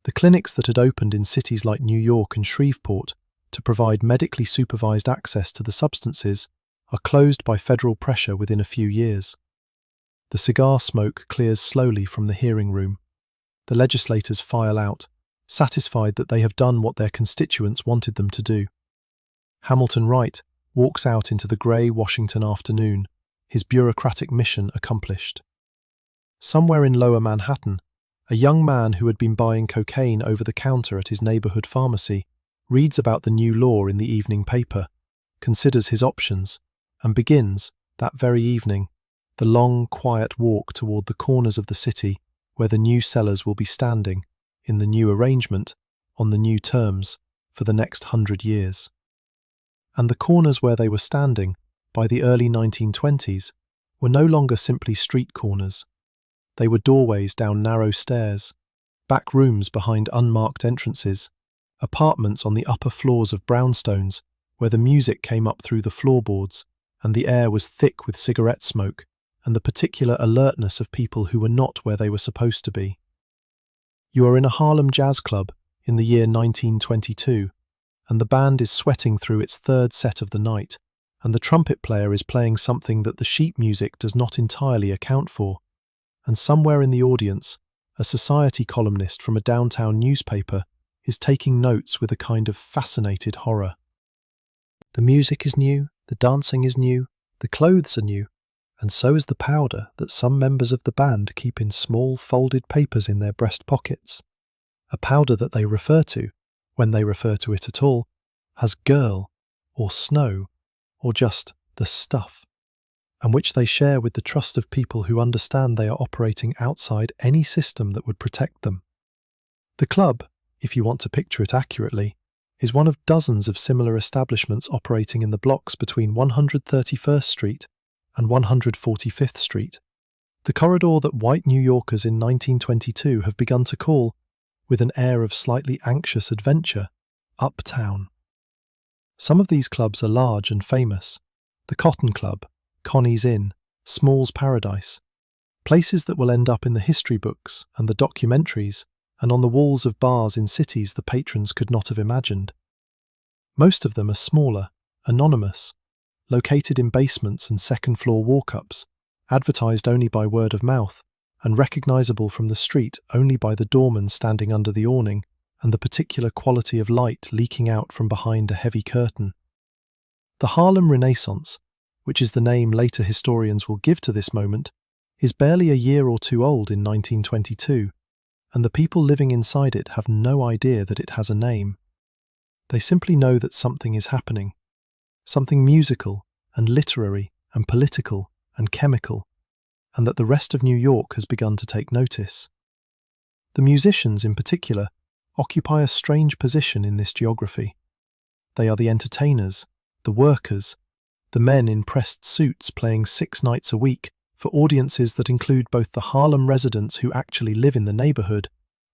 The clinics that had opened in cities like New York and Shreveport to provide medically supervised access to the substances are closed by federal pressure within a few years. The cigar smoke clears slowly from the hearing room. The legislators file out, satisfied that they have done what their constituents wanted them to do. Hamilton Wright walks out into the grey Washington afternoon, his bureaucratic mission accomplished. Somewhere in Lower Manhattan, a young man who had been buying cocaine over the counter at his neighborhood pharmacy reads about the new law in the evening paper, considers his options, and begins, that very evening, the long, quiet walk toward the corners of the city where the new sellers will be standing, in the new arrangement, on the new terms, for the next 100 years. And the corners where they were standing, by the early 1920s, were no longer simply street corners. They were doorways down narrow stairs, back rooms behind unmarked entrances, apartments on the upper floors of brownstones where the music came up through the floorboards and the air was thick with cigarette smoke and the particular alertness of people who were not where they were supposed to be. You are in a Harlem jazz club in the year 1922, and the band is sweating through its third set of the night, and the trumpet player is playing something that the sheet music does not entirely account for. And somewhere in the audience, a society columnist from a downtown newspaper is taking notes with a kind of fascinated horror. The music is new, the dancing is new, the clothes are new, and so is the powder that some members of the band keep in small folded papers in their breast pockets. A powder that they refer to, when they refer to it at all, as girl, or snow, or just the stuff, and which they share with the trust of people who understand they are operating outside any system that would protect them. The club, if you want to picture it accurately, is one of dozens of similar establishments operating in the blocks between 131st Street and 145th Street, the corridor that white New Yorkers in 1922 have begun to call, with an air of slightly anxious adventure, Uptown. Some of these clubs are large and famous: the Cotton Club, Connie's Inn, Small's Paradise. Places that will end up in the history books and the documentaries and on the walls of bars in cities the patrons could not have imagined. Most of them are smaller, anonymous, located in basements and second-floor walk-ups, advertised only by word of mouth, and recognizable from the street only by the doorman standing under the awning and the particular quality of light leaking out from behind a heavy curtain. The Harlem Renaissance, which is the name later historians will give to this moment, is barely a year or two old in 1922, and the people living inside it have no idea that it has a name. They simply know that something is happening, something musical and literary and political and chemical, and that the rest of New York has begun to take notice. The musicians, in particular, occupy a strange position in this geography. They are the entertainers, the workers, the men in pressed suits playing 6 nights a week for audiences that include both the Harlem residents who actually live in the neighborhood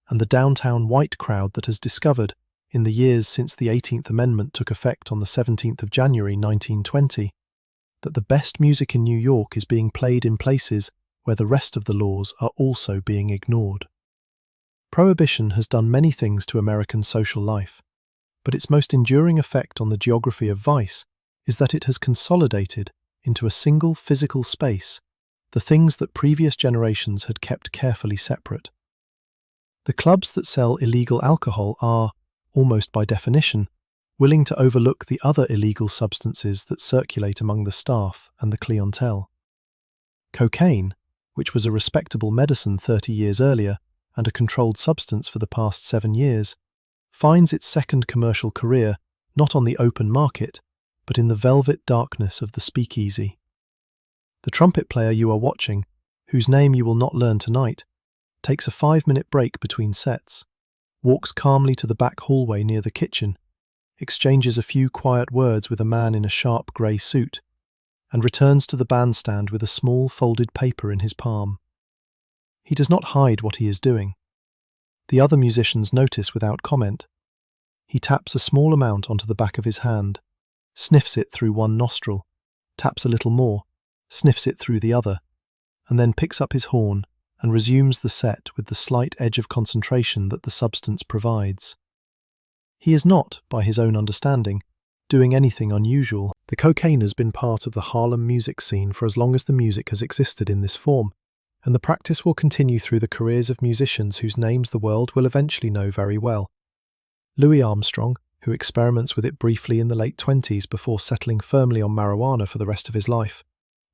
and the downtown white crowd that has discovered, in the years since the 18th Amendment took effect on the 17th of January 1920, that the best music in New York is being played in places where the rest of the laws are also being ignored. Prohibition has done many things to American social life, but its most enduring effect on the geography of vice is that it has consolidated into a single physical space the things that previous generations had kept carefully separate. The clubs that sell illegal alcohol are, almost by definition, willing to overlook the other illegal substances that circulate among the staff and the clientele. Cocaine, which was a respectable medicine 30 years earlier and a controlled substance for the past 7 years, finds its second commercial career not on the open market, but in the velvet darkness of the speakeasy. The trumpet player you are watching, whose name you will not learn tonight, takes a 5-minute break between sets, walks calmly to the back hallway near the kitchen, exchanges a few quiet words with a man in a sharp grey suit, and returns to the bandstand with a small folded paper in his palm. He does not hide what he is doing. The other musicians notice without comment. He taps a small amount onto the back of his hand, sniffs it through one nostril, taps a little more, sniffs it through the other, and then picks up his horn and resumes the set with the slight edge of concentration that the substance provides. He is not, by his own understanding, doing anything unusual. The cocaine has been part of the Harlem music scene for as long as the music has existed in this form, and the practice will continue through the careers of musicians whose names the world will eventually know very well. Louis Armstrong, who experiments with it briefly in the late 20s before settling firmly on marijuana for the rest of his life.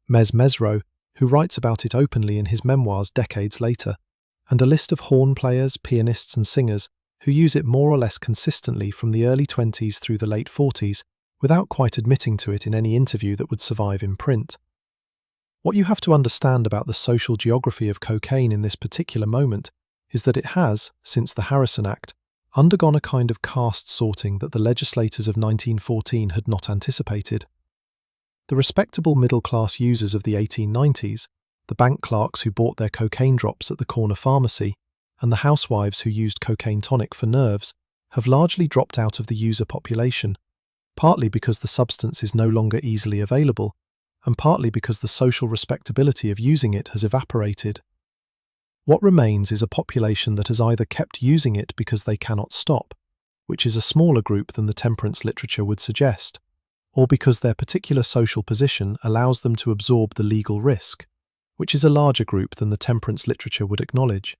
Mes Mesro, who writes about it openly in his memoirs decades later, and a list of horn players, pianists and singers who use it more or less consistently from the early 20s through the late 40s without quite admitting to it in any interview that would survive in print. What you have to understand about the social geography of cocaine in this particular moment is that it has, since the Harrison Act, undergone a kind of caste sorting that the legislators of 1914 had not anticipated. The respectable middle-class users of the 1890s, the bank clerks who bought their cocaine drops at the corner pharmacy, and the housewives who used cocaine tonic for nerves, have largely dropped out of the user population, partly because the substance is no longer easily available, and partly because the social respectability of using it has evaporated. What remains is a population that has either kept using it because they cannot stop, which is a smaller group than the temperance literature would suggest, or because their particular social position allows them to absorb the legal risk, which is a larger group than the temperance literature would acknowledge.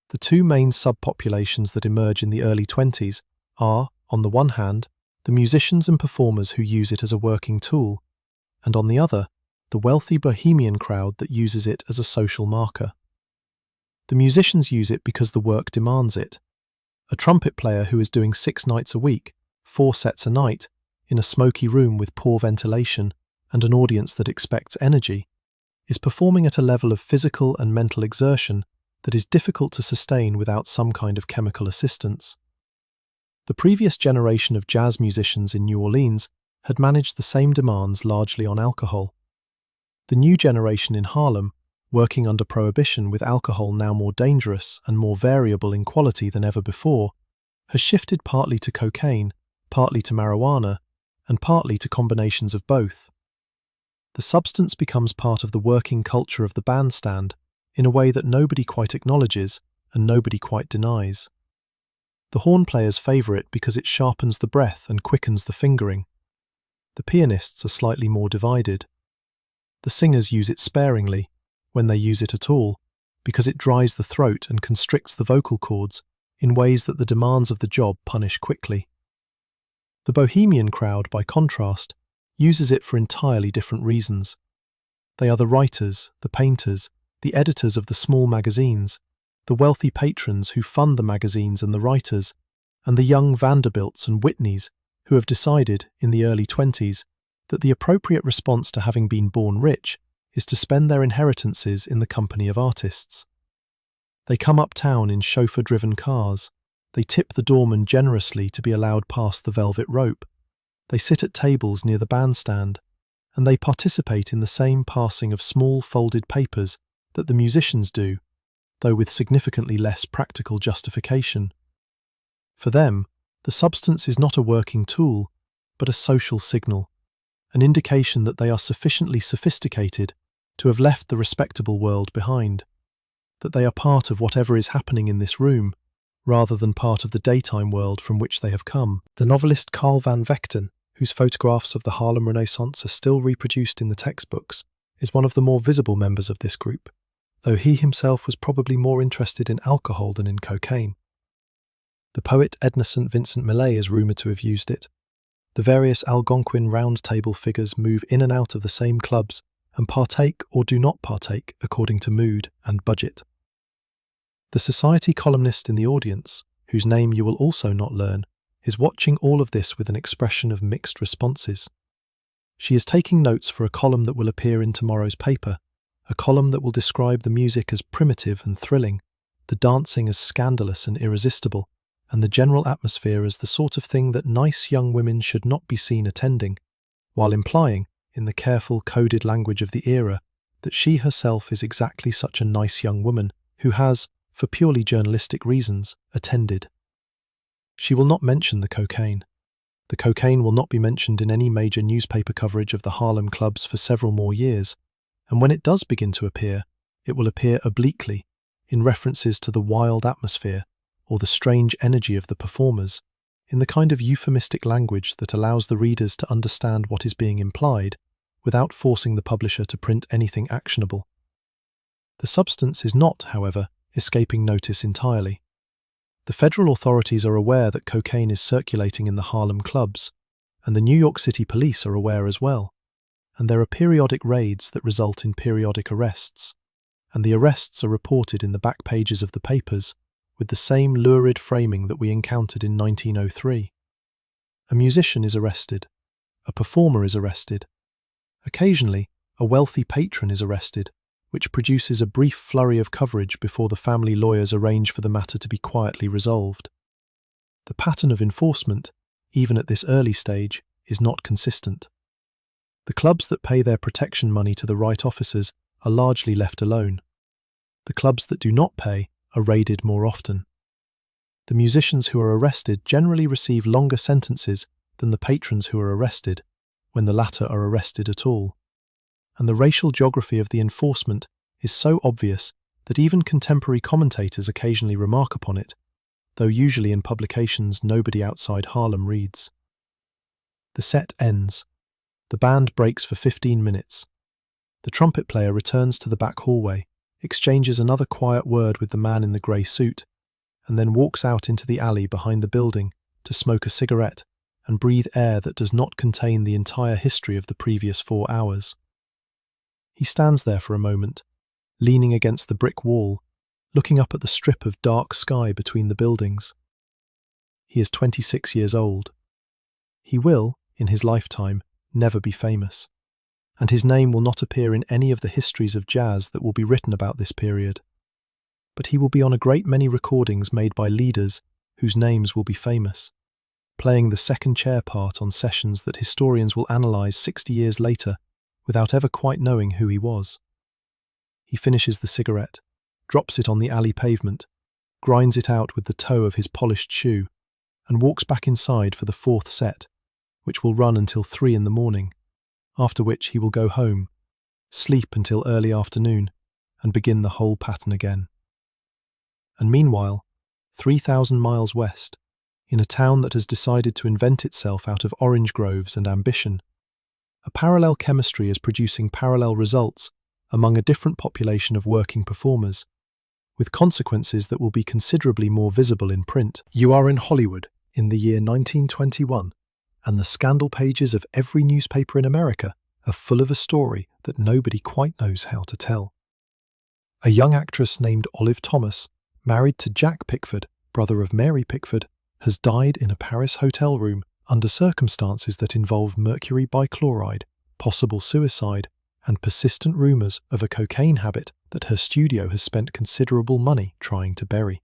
The two main subpopulations that emerge in the early 20s are, on the one hand, the musicians and performers who use it as a working tool, and on the other, the wealthy bohemian crowd that uses it as a social marker. The musicians use it because the work demands it. A trumpet player who is doing 6 nights a week, 4 sets a night, in a smoky room with poor ventilation and an audience that expects energy, is performing at a level of physical and mental exertion that is difficult to sustain without some kind of chemical assistance. The previous generation of jazz musicians in New Orleans had managed the same demands largely on alcohol. The new generation in Harlem, working under prohibition with alcohol now more dangerous and more variable in quality than ever before, has shifted partly to cocaine, partly to marijuana, and partly to combinations of both. The substance becomes part of the working culture of the bandstand in a way that nobody quite acknowledges and nobody quite denies. The horn players favour it because it sharpens the breath and quickens the fingering. The pianists are slightly more divided. The singers use it sparingly, when they use it at all, because it dries the throat and constricts the vocal cords in ways that the demands of the job punish quickly. The bohemian crowd, by contrast, uses it for entirely different reasons. They are the writers, the painters, the editors of the small magazines, the wealthy patrons who fund the magazines and the writers, and the young Vanderbilts and Whitneys who have decided, in the early 20s, that the appropriate response to having been born rich is to spend their inheritances in the company of artists. They come uptown in chauffeur-driven cars. They tip the doorman generously to be allowed past the velvet rope. They sit at tables near the bandstand, and they participate in the same passing of small folded papers that the musicians do, though with significantly less practical justification. For them, the substance is not a working tool, but a social signal, an indication that they are sufficiently sophisticated to have left the respectable world behind, that they are part of whatever is happening in this room, rather than part of the daytime world from which they have come. The novelist Carl van Vechten, whose photographs of the Harlem Renaissance are still reproduced in the textbooks, is one of the more visible members of this group, though he himself was probably more interested in alcohol than in cocaine. The poet Edna St. Vincent Millay is rumoured to have used it. The various Algonquin Round Table figures move in and out of the same clubs and partake or do not partake according to mood and budget. The society columnist in the audience, whose name you will also not learn, is watching all of this with an expression of mixed responses. She is taking notes for a column that will appear in tomorrow's paper, a column that will describe the music as primitive and thrilling, the dancing as scandalous and irresistible, and the general atmosphere as the sort of thing that nice young women should not be seen attending, while implying, in the careful coded language of the era, that she herself is exactly such a nice young woman who has, for purely journalistic reasons, attended. She will not mention the cocaine. The cocaine will not be mentioned in any major newspaper coverage of the Harlem clubs for several more years, and when it does begin to appear, it will appear obliquely, in references to the wild atmosphere or the strange energy of the performers, in the kind of euphemistic language that allows the readers to understand what is being implied, without forcing the publisher to print anything actionable. The substance is not, however, escaping notice entirely. The federal authorities are aware that cocaine is circulating in the Harlem clubs, and the New York City police are aware as well, and there are periodic raids that result in periodic arrests, and the arrests are reported in the back pages of the papers, with the same lurid framing that we encountered in 1903. A musician is arrested. A performer is arrested. Occasionally, a wealthy patron is arrested, which produces a brief flurry of coverage before the family lawyers arrange for the matter to be quietly resolved. The pattern of enforcement, even at this early stage, is not consistent. The clubs that pay their protection money to the right officers are largely left alone. The clubs that do not pay are raided more often. The musicians who are arrested generally receive longer sentences than the patrons who are arrested, when the latter are arrested at all. And the racial geography of the enforcement is so obvious that even contemporary commentators occasionally remark upon it, though usually in publications nobody outside Harlem reads. The set ends. The band breaks for 15 minutes. The trumpet player returns to the back hallway, exchanges another quiet word with the man in the grey suit, and then walks out into the alley behind the building to smoke a cigarette and breathe air that does not contain the entire history of the previous 4 hours. He stands there for a moment, leaning against the brick wall, looking up at the strip of dark sky between the buildings. He is 26 years old. He will, in his lifetime, never be famous, and his name will not appear in any of the histories of jazz that will be written about this period. But he will be on a great many recordings made by leaders whose names will be famous, playing the second chair part on sessions that historians will analyse 60 years later without ever quite knowing who he was. He finishes the cigarette, drops it on the alley pavement, grinds it out with the toe of his polished shoe, and walks back inside for the 4th set, which will run until 3 in the morning, after which he will go home, sleep until early afternoon, and begin the whole pattern again. And meanwhile, 3,000 miles west, in a town that has decided to invent itself out of orange groves and ambition, a parallel chemistry is producing parallel results among a different population of working performers, with consequences that will be considerably more visible in print. You are in Hollywood in the year 1921, and the scandal pages of every newspaper in America are full of a story that nobody quite knows how to tell. A young actress named Olive Thomas, married to Jack Pickford, brother of Mary Pickford, has died in a Paris hotel room under circumstances that involve mercury bichloride, possible suicide, and persistent rumours of a cocaine habit that her studio has spent considerable money trying to bury.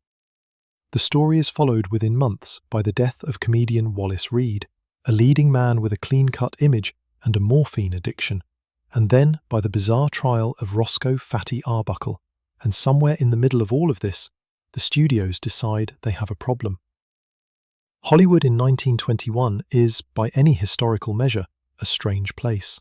The story is followed within months by the death of comedian Wallace Reid, a leading man with a clean-cut image and a morphine addiction, and then by the bizarre trial of Roscoe Fatty Arbuckle, and somewhere in the middle of all of this, the studios decide they have a problem. Hollywood in 1921 is, by any historical measure, a strange place.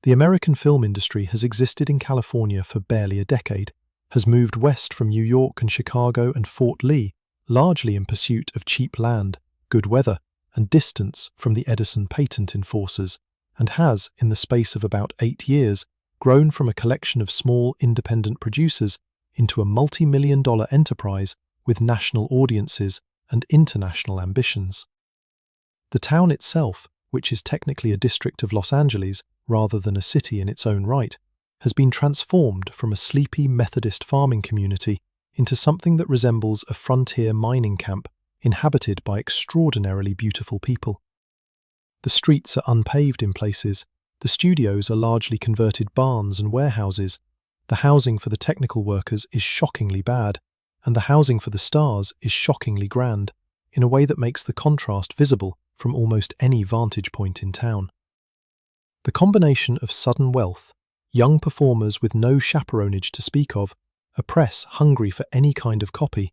The American film industry has existed in California for barely a decade, has moved west from New York and Chicago and Fort Lee, largely in pursuit of cheap land, good weather, and distance from the Edison patent enforcers, and has, in the space of about 8 years, grown from a collection of small independent producers into a multi-million-dollar enterprise with national audiences and international ambitions. The town itself, which is technically a district of Los Angeles rather than a city in its own right, has been transformed from a sleepy Methodist farming community into something that resembles a frontier mining camp inhabited by extraordinarily beautiful people. The streets are unpaved in places, the studios are largely converted barns and warehouses, the housing for the technical workers is shockingly bad, and the housing for the stars is shockingly grand, in a way that makes the contrast visible from almost any vantage point in town. The combination of sudden wealth, young performers with no chaperonage to speak of, a press hungry for any kind of copy,